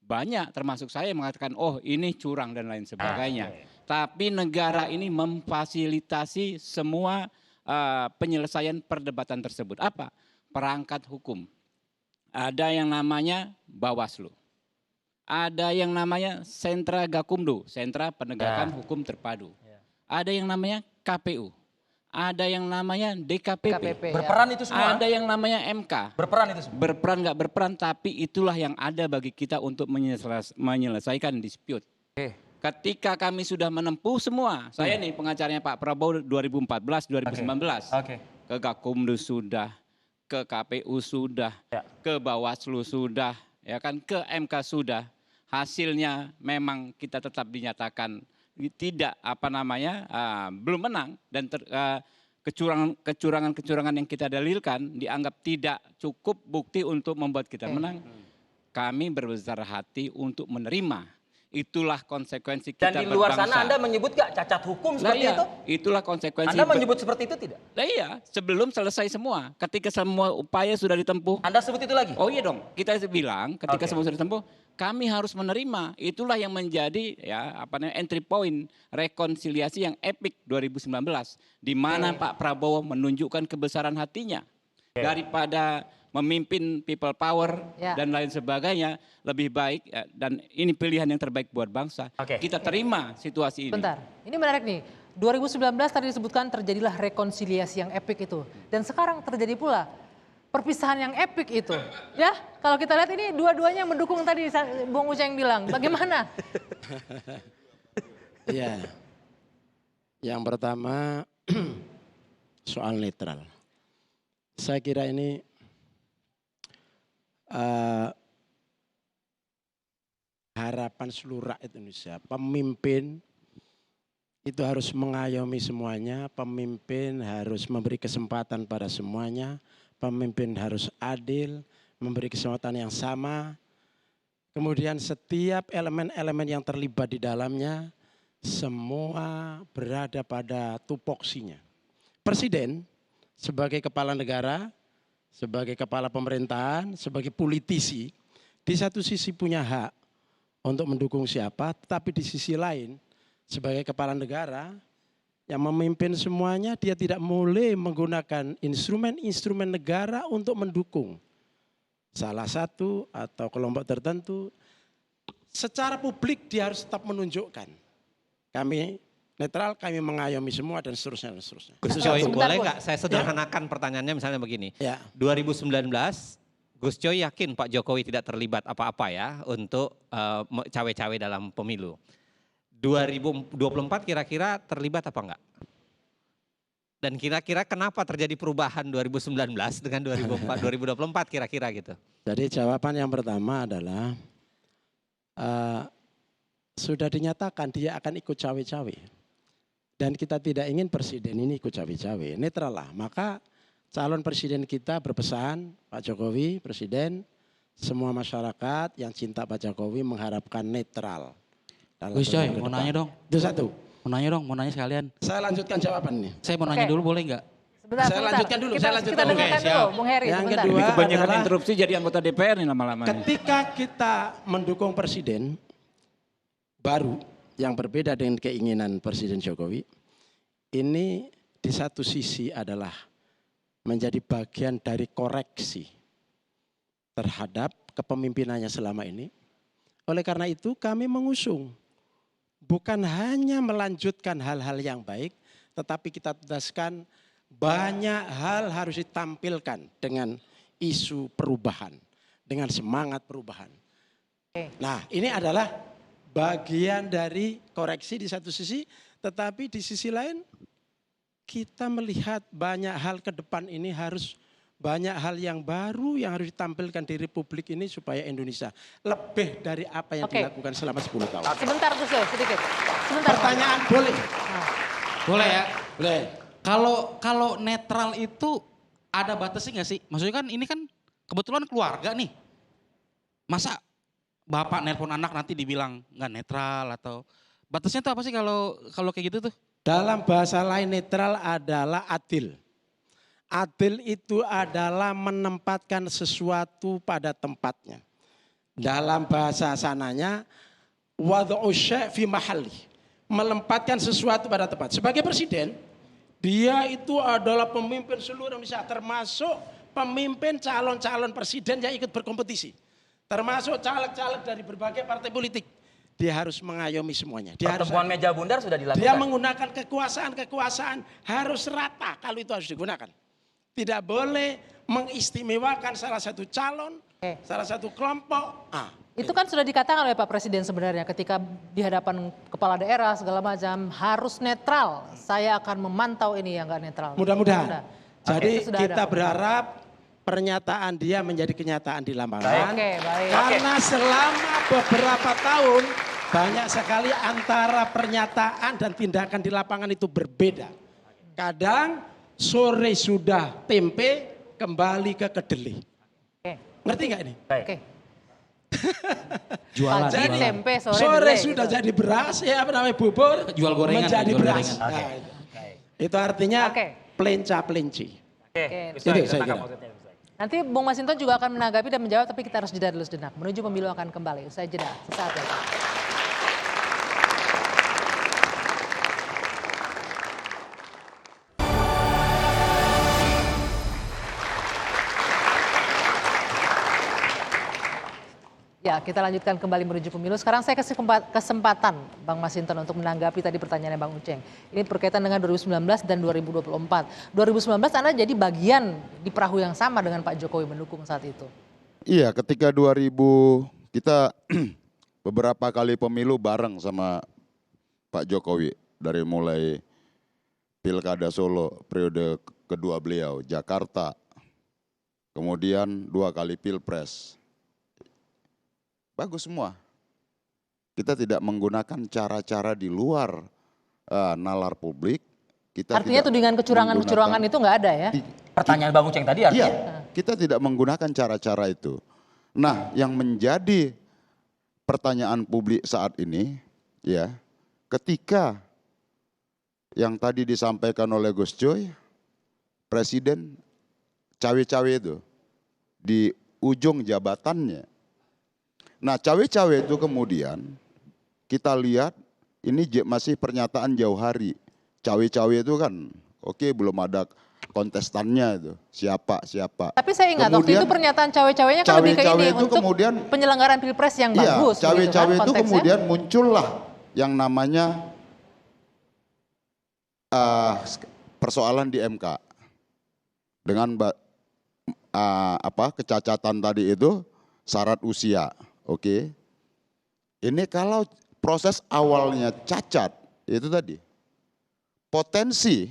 banyak termasuk saya yang mengatakan oh ini curang dan lain sebagainya. Tapi negara ini memfasilitasi semua penyelesaian perdebatan tersebut. Apa? Perangkat hukum. Ada yang namanya Bawaslu. Ada yang namanya Sentra Gakumdu, Sentra Penegakan Hukum Terpadu. Ada yang namanya KPU. ada yang namanya DKPP. Berperan itu semua? Ada yang namanya MK. Berperan itu semua? Berperan nggak berperan, tapi itulah yang ada bagi kita untuk menyelesaikan dispute. Ketika kami sudah menempuh semua, saya nih pengacaranya Pak Prabowo 2014, 2019. Ke Gakumdu sudah, ke KPU sudah, ke Bawaslu sudah, ya kan, ke MK sudah. Hasilnya memang kita tetap dinyatakan tidak belum menang, dan kecurangan yang kita dalilkan dianggap tidak cukup bukti untuk membuat kita menang. Kami berbesar hati untuk menerima. Itulah konsekuensi kita berbangsa. Dan di luar sana Anda menyebut gak cacat hukum seperti itu? Itulah konsekuensi. Anda menyebut seperti itu tidak? Iya, sebelum selesai semua. Ketika semua upaya sudah ditempuh. Anda sebut itu lagi? Oh iya dong, kita bilang ketika semua sudah ditempuh, kami harus menerima. Itulah yang menjadi entry point rekonsiliasi yang epik 2019. Di mana Pak Prabowo menunjukkan kebesaran hatinya. Daripada memimpin people power dan lain sebagainya, lebih baik dan ini pilihan yang terbaik buat bangsa. Kita terima situasi ini. Bentar, ini menarik nih. 2019 tadi disebutkan terjadilah rekonsiliasi yang epik itu. Dan sekarang terjadi pula perpisahan yang epik itu. Ya, kalau kita lihat ini dua-duanya mendukung tadi Bung Uceng bilang. Bagaimana? Ya, yang pertama soal netral. Saya kira ini harapan seluruh rakyat Indonesia. Pemimpin itu harus mengayomi semuanya, pemimpin harus memberi kesempatan pada semuanya, pemimpin harus adil, memberi kesempatan yang sama. Kemudian setiap elemen-elemen yang terlibat di dalamnya, semua berada pada tupoksinya. Presiden sebagai kepala negara, sebagai kepala pemerintahan, sebagai politisi, di satu sisi punya hak untuk mendukung siapa, tetapi di sisi lain sebagai kepala negara yang memimpin semuanya, dia tidak boleh menggunakan instrumen-instrumen negara untuk mendukung salah satu atau kelompok tertentu. Secara publik dia harus tetap menunjukkan kami netral, kami mengayomi semua dan seterusnya dan seterusnya. Gus Coy, boleh nggak saya sederhanakan pertanyaannya misalnya begini. 2019 Gus Coy yakin Pak Jokowi tidak terlibat apa-apa ya untuk cawe-cawe dalam pemilu. 2024 kira-kira terlibat apa enggak? Dan kira-kira kenapa terjadi perubahan 2019 dengan 2024 kira-kira gitu? Jadi jawaban yang pertama adalah sudah dinyatakan dia akan ikut cawe-cawe. Dan kita tidak ingin presiden ini ikut cawe-cawe, netral lah. Maka calon presiden kita berpesan, Pak Jokowi, presiden, semua masyarakat yang cinta Pak Jokowi mengharapkan netral. Gus Coy, mau nanya dong. Itu satu. Mau nanya sekalian. Saya lanjutkan jawaban nih. Saya mau nanya dulu boleh nggak? Saya lanjutkan dulu. Kita dengarkan dulu, Bung Heri. Yang sebentar. kedua kebanyakan adalah interupsi jadi anggota DPR nih lama-lama. Ketika kita mendukung presiden baru yang berbeda dengan keinginan Presiden Jokowi, ini di satu sisi adalah menjadi bagian dari koreksi terhadap kepemimpinannya selama ini. Oleh karena itu kami mengusung bukan hanya melanjutkan hal-hal yang baik, tetapi kita tegaskan banyak hal harus ditampilkan dengan isu perubahan, dengan semangat perubahan. Nah, ini adalah bagian dari koreksi di satu sisi, tetapi di sisi lain kita melihat banyak hal ke depan ini harus banyak hal yang baru yang harus ditampilkan di Republik ini supaya Indonesia lebih dari apa yang dilakukan selama 10 tahun. Sebentar Gus Coy, sedikit. Sebentar. Pertanyaan boleh? Boleh ya? Boleh. Kalau netral itu ada batasnya nggak sih? Maksudnya kan ini kan kebetulan keluarga nih. Masa bapak nelpon anak nanti dibilang nggak netral atau batasnya tuh apa sih kalau kayak gitu tuh? Dalam bahasa lain netral adalah adil. Adil itu adalah menempatkan sesuatu pada tempatnya. Dalam bahasa sananya wad'u syai' fi mahalli. Menempatkan sesuatu pada tempat. Sebagai presiden, dia itu adalah pemimpin seluruh Indonesia, termasuk pemimpin calon-calon presiden yang ikut berkompetisi. Termasuk caleg-caleg dari berbagai partai politik. dia harus mengayomi semuanya. Dia Pertemuan meja bundar sudah dilakukan. Dia menggunakan kekuasaan harus rata kalau itu harus digunakan. Tidak boleh mengistimewakan salah satu calon, salah satu kelompok. Itu kan sudah dikatakan oleh Pak Presiden sebenarnya ketika di hadapan kepala daerah segala macam harus netral. Saya akan memantau ini yang nggak netral. Mudah-mudahan. Jadi kita berharap pernyataan dia menjadi kenyataan di lapangan. Baik. Karena selama beberapa tahun banyak sekali antara pernyataan dan tindakan di lapangan itu berbeda. Kadang sore sudah tempe kembali ke kedelai. Ngerti nggak ini? Jualan. Jadi tempe sore sudah jadi beras, ya apa namanya bubur, Jual gorengan. menjadi Jual beras. gorengan. Itu artinya pelenca-pelenci. Itu saya kira. Nanti Bung Masinton juga akan menanggapi dan menjawab, tapi kita harus jeda dulu sejenak. Menuju pemilu akan kembali. Usai jeda, sesaat lagi. Ya, kita lanjutkan kembali menuju pemilu. Sekarang saya kasih kesempatan Bang Masinton untuk menanggapi tadi pertanyaannya Bang Uceng. Ini berkaitan dengan 2019 dan 2024. 2019 Anda jadi bagian di perahu yang sama dengan Pak Jokowi mendukung saat itu. Iya, ketika kita beberapa kali pemilu bareng sama Pak Jokowi. Dari mulai Pilkada Solo periode kedua beliau, Jakarta. Kemudian 2 kali Pilpres. Bagus semua. Kita tidak menggunakan cara-cara di luar nalar publik. Artinya tudingan kecurangan-kecurangan itu nggak ada ya? Pertanyaan Bang Uceng tadi artinya? Iya, kita tidak menggunakan cara-cara itu. Nah, yang menjadi pertanyaan publik saat ini, ya, ketika yang tadi disampaikan oleh Gus Coy, Presiden cawe-cawe itu di ujung jabatannya. Nah, cawe-cawe itu kemudian kita lihat ini masih pernyataan jauh hari. Cawe-cawe itu kan oke, belum ada kontestannya itu. Siapa. Tapi saya ingat waktu itu pernyataan cawe-cawenya kan lebih ke ini untuk penyelenggaraan Pilpres yang bagus. Cawe-cawe gitu kan, itu kemudian muncullah yang namanya persoalan di MK. Dengan kecacatan tadi itu syarat usia. Oke, ini kalau proses awalnya cacat, itu tadi potensi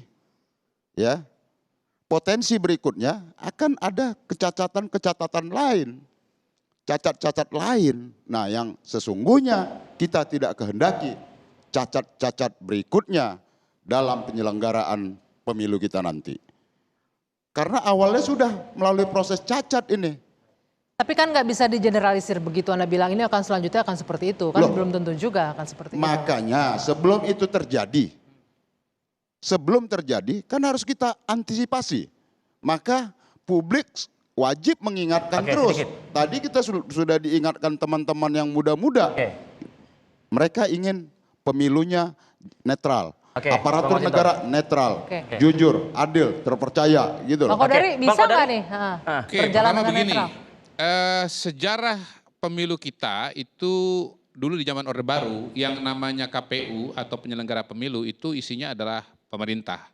berikutnya akan ada kecacatan lain, cacat-cacat lain. Nah, yang sesungguhnya kita tidak kehendaki cacat-cacat berikutnya dalam penyelenggaraan pemilu kita nanti. Karena awalnya sudah melalui proses cacat ini. Tapi kan nggak bisa digeneralisir begitu Anda bilang ini akan selanjutnya akan seperti itu. Kan belum tentu juga akan seperti itu. Makanya sebelum itu terjadi kan harus kita antisipasi. Maka publik wajib mengingatkan terus. Sedikit. Tadi kita sudah diingatkan teman-teman yang muda-muda. Mereka ingin pemilunya netral. Aparatur negara netral, jujur, adil, terpercaya gitu loh. Bang Kodari bisa nggak nih berjalan dengan begini. netral? Sejarah pemilu kita itu dulu di zaman Orde Baru yang namanya KPU atau penyelenggara pemilu itu isinya adalah pemerintah.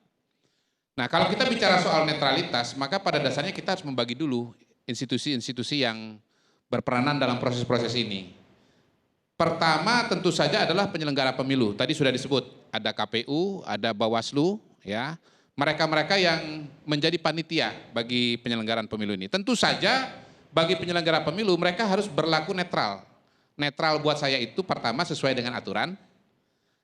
Nah, kalau kita bicara soal netralitas, maka pada dasarnya kita harus membagi dulu institusi-institusi yang berperanan dalam proses-proses ini. Pertama tentu saja adalah penyelenggara pemilu. Tadi sudah disebut, ada KPU, ada Bawaslu, ya. Mereka-mereka yang menjadi panitia bagi penyelenggaraan pemilu ini. Tentu saja bagi penyelenggara pemilu mereka harus berlaku netral. Netral buat saya itu pertama sesuai dengan aturan.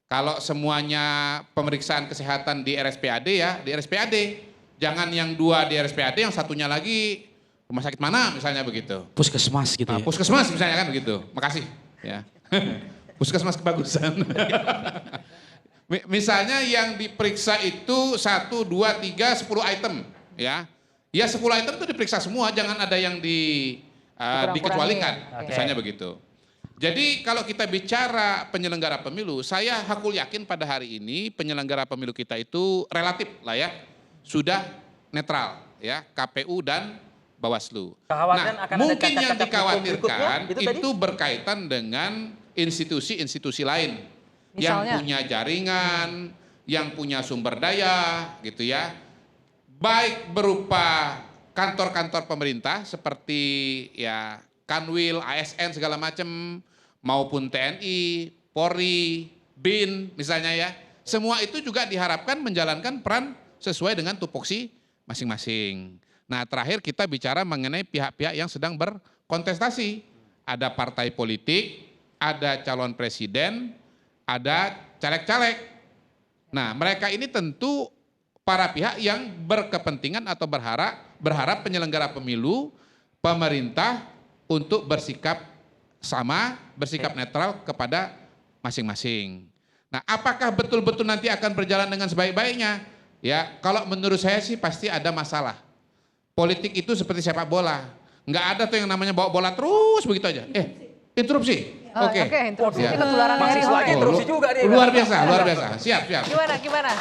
Kalau semuanya pemeriksaan kesehatan di RSPAD ya di RSPAD. Jangan yang 2 di RSPAD, yang satunya lagi rumah sakit mana misalnya begitu. Puskesmas gitu ya. Puskesmas misalnya kan begitu. Makasih. Ya. Puskesmas kebagusan. Misalnya yang diperiksa itu 1, 2, 3, 10 item. Ya. Ya 10 item itu diperiksa semua, jangan ada yang dikecualikan, misalnya begitu. Jadi kalau kita bicara penyelenggara pemilu, saya hakul yakin pada hari ini penyelenggara pemilu kita itu relatif lah ya, sudah netral ya, KPU dan Bawaslu. Nah, mungkin yang dikhawatirkan itu berkaitan dengan institusi-institusi lain Misalnya? yang punya jaringan, yang punya sumber daya, gitu ya. Baik berupa kantor-kantor pemerintah seperti ya Kanwil, ASN segala macam, maupun TNI, Polri, BIN misalnya ya. Semua itu juga diharapkan menjalankan peran sesuai dengan tupoksi masing-masing. Nah, terakhir kita bicara mengenai pihak-pihak yang sedang berkontestasi. Ada partai politik, ada calon presiden, ada caleg-caleg. Nah, mereka ini tentu para pihak yang berkepentingan atau berharap penyelenggara pemilu, pemerintah untuk bersikap sama, bersikap netral kepada masing-masing. Nah, apakah betul-betul nanti akan berjalan dengan sebaik-baiknya? Ya, kalau menurut saya sih pasti ada masalah. Politik itu seperti sepak bola. Nggak ada tuh yang namanya bawa bola terus begitu aja. Interupsi. Oke. Interupsi. Ya. Itu ketularan Mahasiswanya interupsi juga nih. Luar biasa, luar biasa. Siap. Gimana? Gimana?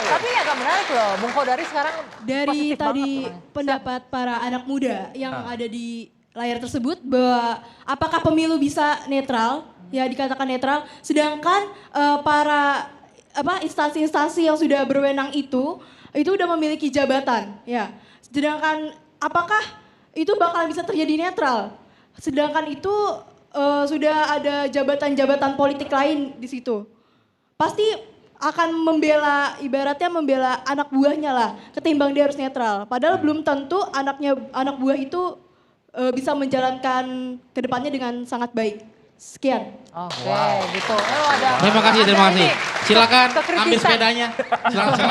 Tapi ini agak menarik loh, Bung Kodari sekarang Dari positif tadi banget. pendapat para anak muda yang ada di layar tersebut bahwa apakah pemilu bisa netral, ya dikatakan netral, sedangkan para instansi-instansi yang sudah berwenang itu udah memiliki jabatan, ya. Sedangkan apakah itu bakal bisa terjadi netral? Sedangkan itu sudah ada jabatan-jabatan politik lain di situ. Pasti akan ibaratnya membela anak buahnya lah, ketimbang dia harus netral. Padahal belum tentu anak buah itu bisa menjalankan kedepannya dengan sangat baik. Sekian. Oke, gitu. Terima kasih. Silakan ambil kekritisan. sepedanya. Silakan.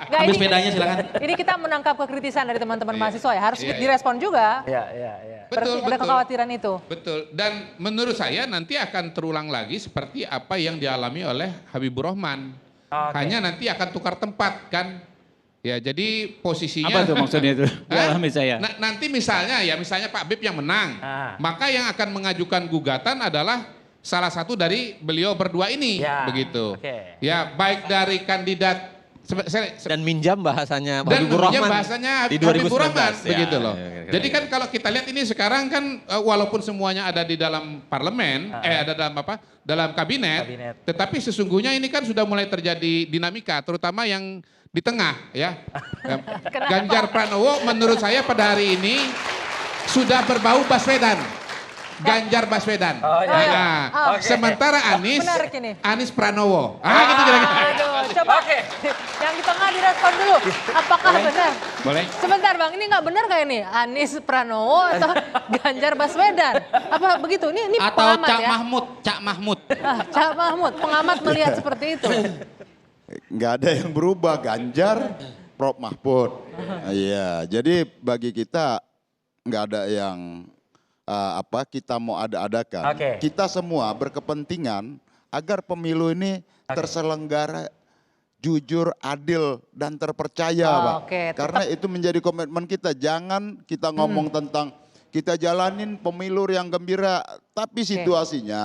Nggak, Ambil ini- sepedanya silakan. Ini kita menangkap kekritisan dari teman-teman mahasiswa ya, harus Iya, iya. direspon juga. Iya. Berarti ada kekhawatiran itu. Betul. Dan menurut saya nanti akan terulang lagi seperti apa yang dialami oleh Habibur Rahman. Hanya nanti akan tukar tempat kan. Ya, jadi posisinya. Apa tuh maksudnya itu? Dialami saya. Nanti misalnya Pak Bib yang menang. Maka yang akan mengajukan gugatan adalah salah satu dari beliau berdua ini. Ya, Begitu. oke. Ya, baik dari kandidat. Dan minjam bahasanya Dan Habibur menunjukkan Rahman bahasanya di Habibur 2019. Rahman, Ya, begitu loh. kira-kira Jadi kan kalau kita lihat ini sekarang kan walaupun semuanya ada di dalam parlemen, ada dalam kabinet, tetapi sesungguhnya ini kan sudah mulai terjadi dinamika, terutama yang di tengah ya. Ganjar Pranowo menurut saya pada hari ini sudah berbau Baswedan. Ganjar Baswedan. Sementara Anies Pranowo. Gitu kira-kira. Aduh, coba yang di tengah direspon dulu. Apakah benar? Boleh. Sebentar Bang, ini nggak benar kayak ini? Anies Pranowo atau Ganjar Baswedan? Apa begitu? Ini Atau pengamat Cak ya? Mahmud. Cak Mahmud, pengamat melihat seperti itu. Nggak ada yang berubah, Ganjar, Prof Mahfud. Iya, jadi bagi kita nggak ada yang kita mau ada-adakan. Kita semua berkepentingan agar pemilu ini terselenggara jujur, adil, dan terpercaya, Pak. Karena itu menjadi komitmen kita. Jangan kita ngomong tentang kita jalanin pemilu yang gembira, tapi situasinya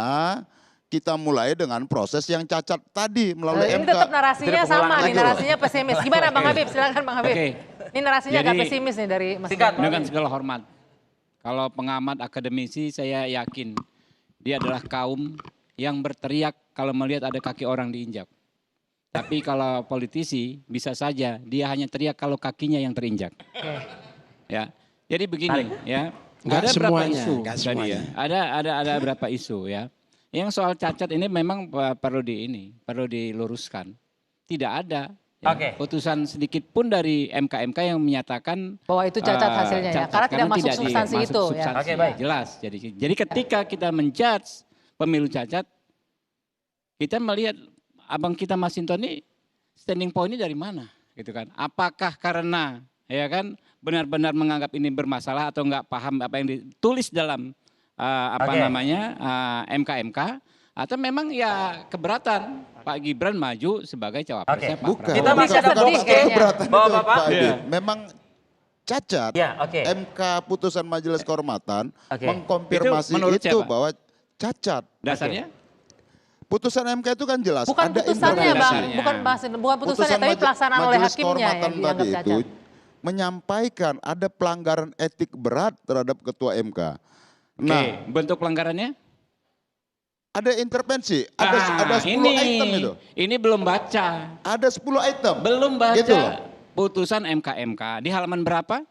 kita mulai dengan proses yang cacat tadi melalui Ini MK. tetap narasinya sama nih, narasinya pesimis. Gimana Bang Habib? Silakan Bang Habib. Oke. Ini narasinya agak Jadi, pesimis nih dari Mas. Dengan segala hormat, kalau pengamat akademisi saya yakin dia adalah kaum yang berteriak kalau melihat ada kaki orang diinjak. Tapi kalau politisi bisa saja dia hanya teriak kalau kakinya yang terinjak. Ya, jadi begini ya. Nggak Ada berapa semuanya, isu nggak tadi semuanya. ya. Ada berapa isu ya. Yang soal cacat ini memang perlu diluruskan. Tidak ada putusan sedikit pun dari MK yang menyatakan bahwa itu cacat hasilnya ya, karena tidak masuk substansi itu ya. Oke, baik. Jelas. Jadi ketika kita menjudge pemilu cacat, kita melihat abang kita Mas Sinton ini standing point-nya dari mana, gitu kan? Apakah karena ya kan benar-benar menganggap ini bermasalah atau enggak paham apa yang ditulis dalam MK atau memang ya keberatan Pak Gibran maju sebagai cawapresnya Pak Bukan. Prabowo. Kita masih sedih kayaknya. Keberatan itu, Bapak-bapak. Pak Adi. Memang cacat. MK putusan Majelis Kehormatan mengkonfirmasi Itu menurut itu siapa? bahwa cacat. Dasarnya? Putusan MK itu kan jelas. Bukan ada putusannya Bang, intervensi. bukan putusannya, tapi pelaksanaan oleh Majelis hakimnya Kehormatan yang dianggap tadi cacat. itu menyampaikan ada pelanggaran etik berat terhadap Ketua MK. Oke, bentuk pelanggarannya? Ada intervensi, ada 10 item itu. Ini belum baca. Ada 10 item. Belum baca. Gitu loh. Putusan MK. Di halaman berapa?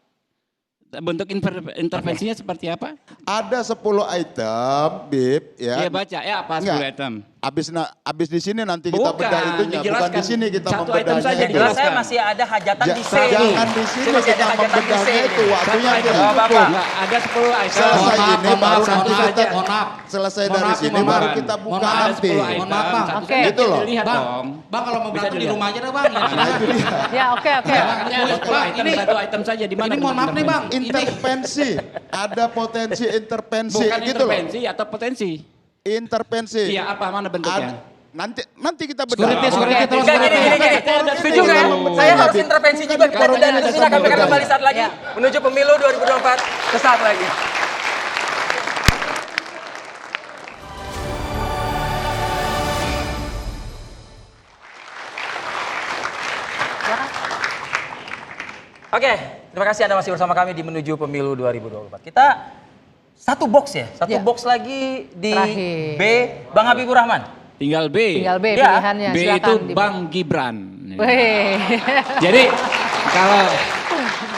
Bentuk intervensinya seperti apa? Ada 10 item, Bib, ya. Iya baca, ya apa 10 item? Abis di sini nanti kita bedah itunya, bukan di sini kita Satu item membedahnya. saja itu. Jelas saya masih ada hajatan di C. Jangan di sini Masih ada kita hajatan di C. membedahnya itu, waktunya Satu tidak item. cukup. Enggak, ada 10 item. Selesai ini baru satu nanti saja. kita selesai dari sini baru kita buka nanti. Mohon maaf Bang. Oke. Gitu loh. Lihat Bang, dong. Bang kalau mau berantem di rumah aja dah Bang. Ya, oke. Satu item saja di mana? Ini mohon maaf nih Bang. Intervensi, ada potensi intervensi Bukan gitu loh. intervensi atau potensi? Intervensi. Iya, apa mana bentuknya? Nanti kita bedah. Security, Gini. Setuju nggak ya? Saya harus intervensi juga. Dan sesudah kami akan kembali saat lagi menuju pemilu 2024 sesaat lagi. Oke, terima kasih Anda masih bersama kami di menuju pemilu 2024. Kita satu box ya, box lagi di Terakhir. B, Bang Habibur Rahman. Tinggal B. Tinggal B Ya. pilihannya. B silakan itu di- Bang Gibran. Weh. Jadi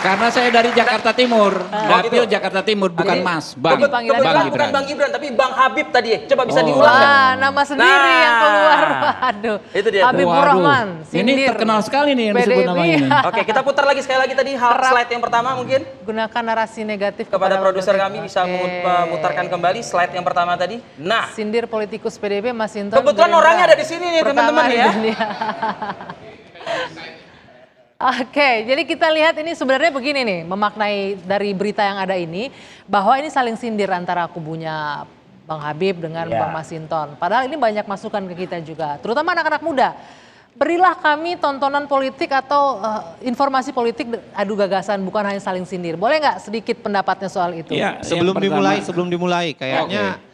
karena saya dari Jakarta Timur, dapil Jakarta Timur bukan Jadi, Mas, Bang. panggilan Bang Bukan Gibran. Bang Gibran, tapi Bang Habib tadi. Coba bisa Oh. diulang nggak? Wah, nama sendiri yang keluar. Waduh. Itu dia. Habibur Waduh. Rahman. Ini sindir. terkenal sekali nih yang disebut PDIP. namanya ini. Oke, kita putar lagi sekali lagi tadi slide yang pertama mungkin. Gunakan narasi negatif Kepada produser warga kami negara. bisa Oke. memutarkan kembali slide yang pertama tadi. Nah, Sindir politikus PDIP Mas Hinton. kebetulan Gerindra. orangnya ada di sini nih Pertama teman-teman di ya. dunia. Oke, jadi kita lihat ini sebenarnya begini nih, memaknai dari berita yang ada ini, bahwa ini saling sindir antara kubunya Bang Habib dengan Ya. Bang Masinton. Padahal ini banyak masukan ke kita juga, terutama anak-anak muda. Berilah kami tontonan politik atau informasi politik adu gagasan, bukan hanya saling sindir. Boleh nggak sedikit pendapatnya soal itu? Iya, Sebelum yang pertama- dimulai kayaknya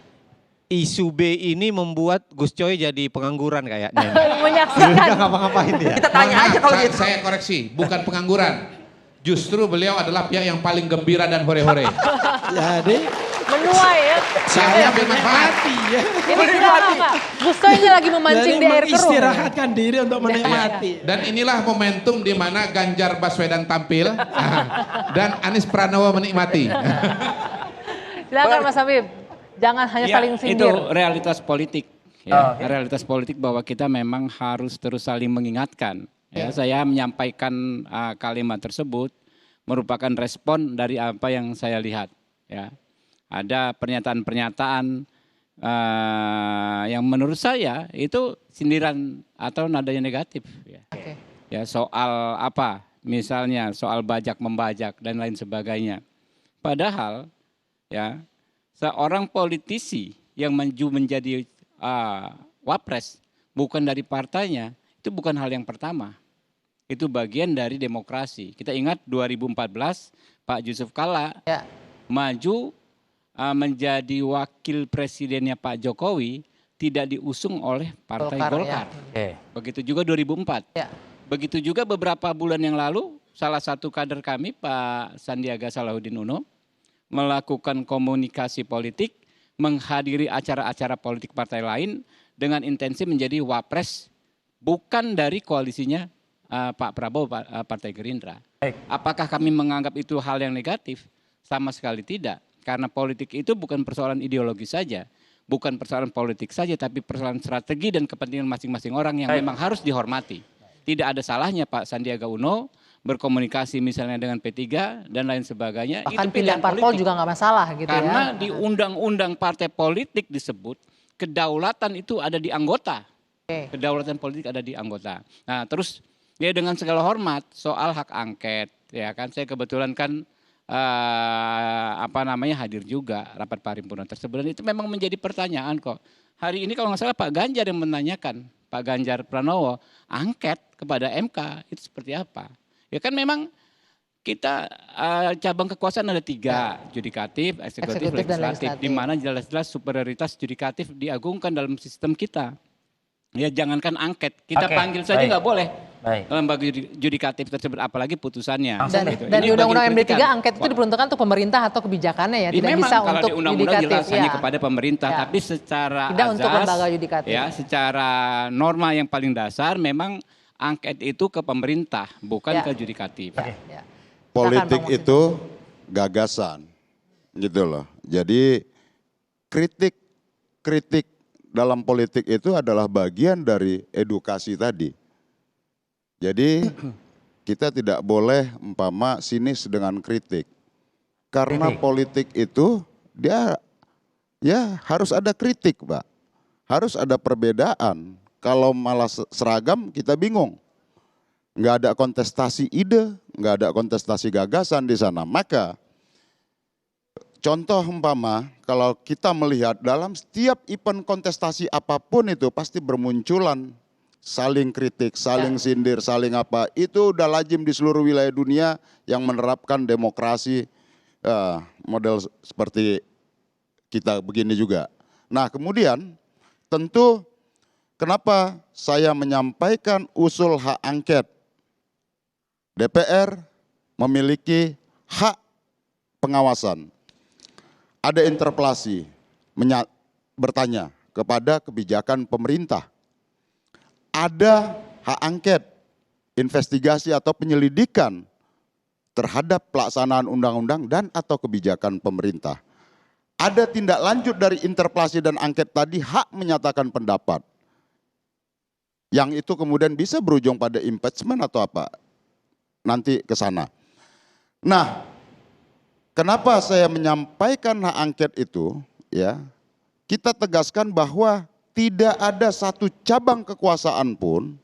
isu B ini membuat Gus Coy jadi pengangguran kayaknya. Menyaksikan. Nggak ngapa-ngapain dia. Kita tanya aja kalau gitu. Saya koreksi, bukan pengangguran. Justru beliau adalah pihak yang paling gembira dan hore-hore. Jadi Menuai ya. Saya bermanfaat. ya. Ini sudah apa? Gusto ini lagi memancing di air keruh. Istirahatkan diri untuk menikmati. Dan inilah momentum di mana Ganjar Baswedan tampil dan Anies Pranowo menikmati. Silakan Mas Habib. Jangan hanya Ya, saling itu sindir. realitas politik. Ya, realitas politik bahwa kita memang harus terus saling mengingatkan. Ya, saya menyampaikan kalimat tersebut merupakan respon dari apa yang saya lihat. Ya, ada pernyataan-pernyataan yang menurut saya itu sindiran atau nadanya negatif. Ya, ya soal apa? Misalnya soal bajak membajak dan lain sebagainya. Padahal ya seorang politisi yang maju menjadi wapres bukan dari partainya itu bukan hal yang pertama. Itu bagian dari demokrasi. Kita ingat 2014 Pak Yusuf Kalla maju menjadi wakil presidennya Pak Jokowi tidak diusung oleh Partai Golkar. Begitu juga 2004. Begitu juga beberapa bulan yang lalu salah satu kader kami Pak Sandiaga Salahuddin Uno melakukan komunikasi politik, menghadiri acara-acara politik partai lain dengan intensi menjadi wapres bukan dari koalisinya Pak Prabowo, Partai Gerindra. Apakah kami menganggap itu hal yang negatif? Sama sekali tidak. Karena politik itu bukan persoalan ideologi saja. Bukan persoalan politik saja, tapi persoalan strategi dan kepentingan masing-masing orang yang memang harus dihormati. Tidak ada salahnya Pak Sandiaga Uno berkomunikasi misalnya dengan P3 dan lain sebagainya. Bahkan itu pilihan parpol juga nggak masalah gitu karena ya. di undang-undang partai politik disebut kedaulatan itu ada di anggota. Kedaulatan politik ada di anggota. Nah terus ya dengan segala hormat soal hak angket ya kan saya kebetulan kan hadir juga rapat paripurna tersebut dan itu memang menjadi pertanyaan kok. Hari ini kalau nggak salah Pak Ganjar yang menanyakan, Pak Ganjar Pranowo angket kepada MK itu seperti apa? Ya kan memang kita cabang kekuasaan ada 3, yudikatif, eksekutif, legislatif, di mana jelas-jelas superioritas yudikatif diagungkan dalam sistem kita. Ya jangankan angket, kita panggil saja nggak boleh. lembaga yudikatif tersebut, apalagi putusannya. Dan di Undang-Undang MD3 angket itu diperuntukkan untuk pemerintah atau kebijakannya ya, tidak memang bisa kalau untuk di undang-undang yudikatif. jelas hanya kepada pemerintah, tapi secara tidak azas, untuk lembaga yudikatif. ya, secara norma yang paling dasar memang angket itu ke pemerintah, bukan ke yudikatif. Politik itu gagasan, gitu loh. Jadi kritik dalam politik itu adalah bagian dari edukasi tadi. Jadi kita tidak boleh umpama sinis dengan kritik. Karena politik itu dia ya harus ada kritik, Pak. Harus ada perbedaan. Kalau malah seragam kita bingung. Nggak ada kontestasi ide, nggak ada kontestasi gagasan di sana. Maka contoh umpama kalau kita melihat dalam setiap event kontestasi apapun itu pasti bermunculan saling kritik, saling sindir, saling apa. Itu udah lazim di seluruh wilayah dunia yang menerapkan demokrasi model seperti kita begini juga. Nah kemudian tentu kenapa saya menyampaikan usul hak angket. DPR memiliki hak pengawasan. Ada interpelasi bertanya kepada kebijakan pemerintah. Ada hak angket, investigasi atau penyelidikan terhadap pelaksanaan undang-undang dan atau kebijakan pemerintah. Ada tindak lanjut dari interpelasi dan angket tadi, hak menyatakan pendapat. Yang itu kemudian bisa berujung pada impeachment atau apa, nanti ke sana. Nah, kenapa saya menyampaikan hak angket itu, ya, kita tegaskan bahwa tidak ada satu cabang kekuasaan pun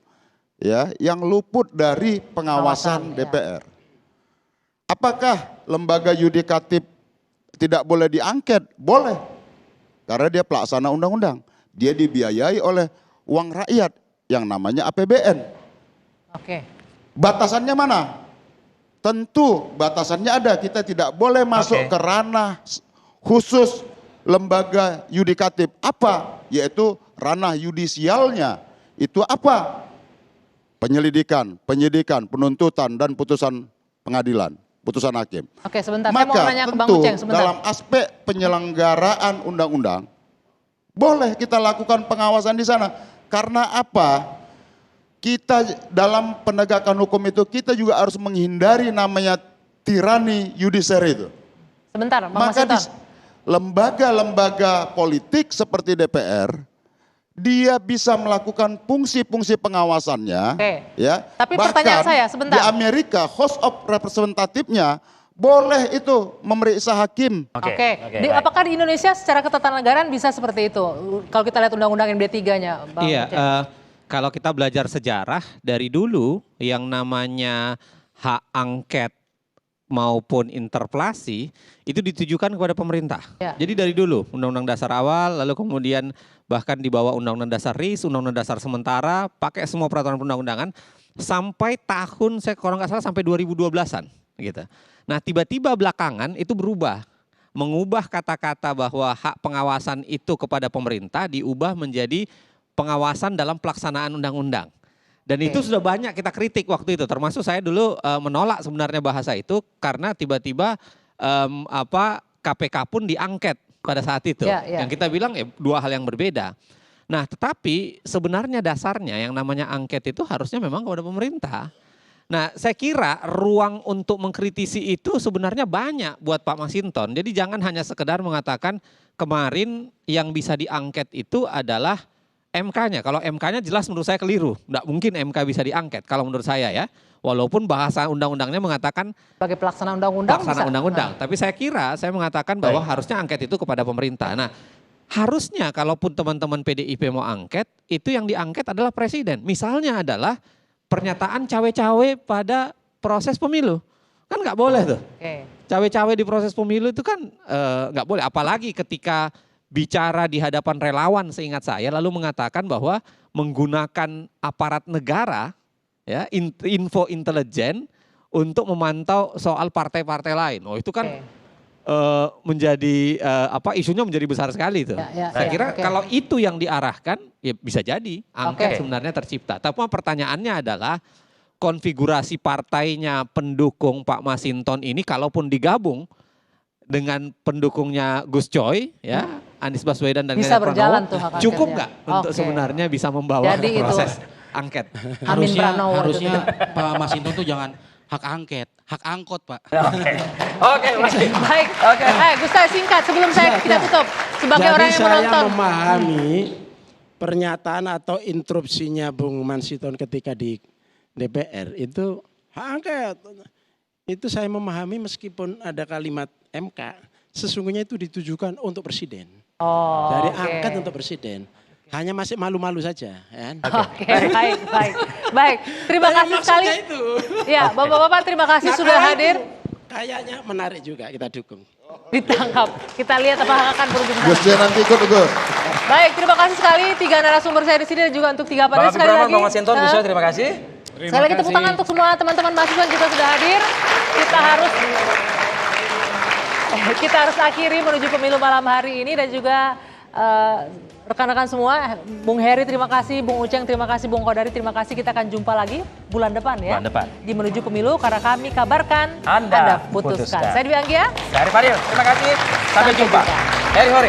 ya yang luput dari pengawasan DPR. Apakah lembaga yudikatif tidak boleh diangket? Boleh. Karena dia pelaksana undang-undang. Dia dibiayai oleh uang rakyat yang namanya APBN. Batasannya mana? Tentu batasannya ada. Kita tidak boleh masuk ke ranah khusus lembaga yudikatif. Apa? Yaitu ranah yudisialnya. Itu apa? Penyelidikan, penyidikan, penuntutan, dan putusan pengadilan, putusan hakim. Oke, sebentar. Saya mau nanya ke Bang tentu Uceng sebentar. dalam aspek penyelenggaraan undang-undang, boleh kita lakukan pengawasan di sana. Karena apa? Kita dalam penegakan hukum itu, kita juga harus menghindari namanya tirani yudisiari itu. Sebentar, Bang Maka Masinton. lembaga-lembaga politik seperti DPR, dia bisa melakukan fungsi-fungsi pengawasannya. Ya. Tapi bahkan pertanyaan saya sebentar. di Amerika House of Representative-nya boleh itu memeriksa hakim. Apakah di Indonesia secara ketatanegaraan bisa seperti itu? Kalau kita lihat undang-undang MD3-nya, Bang Iya, Uceng. kalau kita belajar sejarah dari dulu yang namanya hak angket maupun interpelasi itu ditujukan kepada pemerintah. Jadi dari dulu Undang-Undang Dasar awal, lalu kemudian bahkan di bawah Undang-Undang Dasar RIS, Undang-Undang Dasar sementara, pakai semua peraturan perundang-undangan sampai tahun saya kalau nggak salah sampai 2012-an gitu. Nah tiba-tiba belakangan itu berubah, mengubah kata-kata bahwa hak pengawasan itu kepada pemerintah diubah menjadi pengawasan dalam pelaksanaan undang-undang. Dan itu sudah banyak kita kritik waktu itu, termasuk saya dulu menolak sebenarnya bahasa itu karena tiba-tiba KPK pun diangket pada saat itu. Yang kita bilang dua hal yang berbeda. Nah tetapi sebenarnya dasarnya yang namanya angket itu harusnya memang kepada pemerintah. Nah saya kira ruang untuk mengkritisi itu sebenarnya banyak buat Pak Masinton. Jadi jangan hanya sekedar mengatakan kemarin yang bisa diangket itu adalah MK-nya. Kalau MK-nya jelas menurut saya keliru. Nggak mungkin MK bisa diangket kalau menurut saya ya. Walaupun bahasa undang-undangnya mengatakan sebagai pelaksana undang-undang. Pelaksana undang-undang. Tapi saya kira saya mengatakan bahwa harusnya angket itu kepada pemerintah. Nah harusnya kalaupun teman-teman PDIP mau angket, itu yang diangket adalah presiden. Misalnya adalah pernyataan cawe-cawe pada proses pemilu. Kan nggak boleh tuh. Cawe-cawe di proses pemilu itu kan nggak boleh. Apalagi ketika bicara di hadapan relawan seingat saya lalu mengatakan bahwa menggunakan aparat negara ya info intelijen untuk memantau soal partai-partai lain. Oh itu kan menjadi isunya menjadi besar sekali itu. Saya kira kalau itu yang diarahkan ya bisa jadi angket sebenarnya tercipta. Tapi pertanyaannya adalah konfigurasi partainya pendukung Pak Masinton ini kalaupun digabung dengan pendukungnya Gus Coy ya, Anies Baswedan dan Bisa Ganjar berjalan Pranowo, tuh hak cukup angketnya. nggak untuk Oke. sebenarnya bisa membawa Jadi itu proses angket? Harusnya Pak Masinton tuh jangan hak angket, hak angkot Pak. Oke, baik. Oke. Gus Coy singkat sebelum kita tutup sebagai Jadi orang yang menonton. saya memahami pernyataan atau interupsinya Bung Masinton ketika di DPR itu hak angket. Itu saya memahami meskipun ada kalimat MK, sesungguhnya itu ditujukan untuk presiden. Oh, Dari oke. angket untuk presiden. Hanya masih malu-malu saja. Kan? Oke, baik. Terima kasih sekali. Ya, Bapak-bapak terima kasih sudah hadir. Kayaknya menarik juga, kita dukung. Ditangkap. Kita lihat apakah akan berujung Gus Coy nanti ikut Gus. Baik, terima kasih sekali 3 narasumber saya di sini dan juga untuk 3 Bang panelis sekali Habibur Rahman, lagi. Bang Masinton, Gus Coy, terima kasih. Sekali lagi tepuk tangan untuk semua teman-teman mahasiswa yang juga sudah hadir. Kita harus akhiri menuju pemilu malam hari ini dan juga rekan-rekan semua, Bung Heri terima kasih, Bung Uceng terima kasih, Bung Kodari terima kasih. Kita akan jumpa lagi bulan depan ya. Bulan depan. Di menuju pemilu karena kami kabarkan Anda putuskan. putuskan. Saya Dwi Anggia. Dari Fadil, terima kasih. Sampai jumpa. Heri Hore.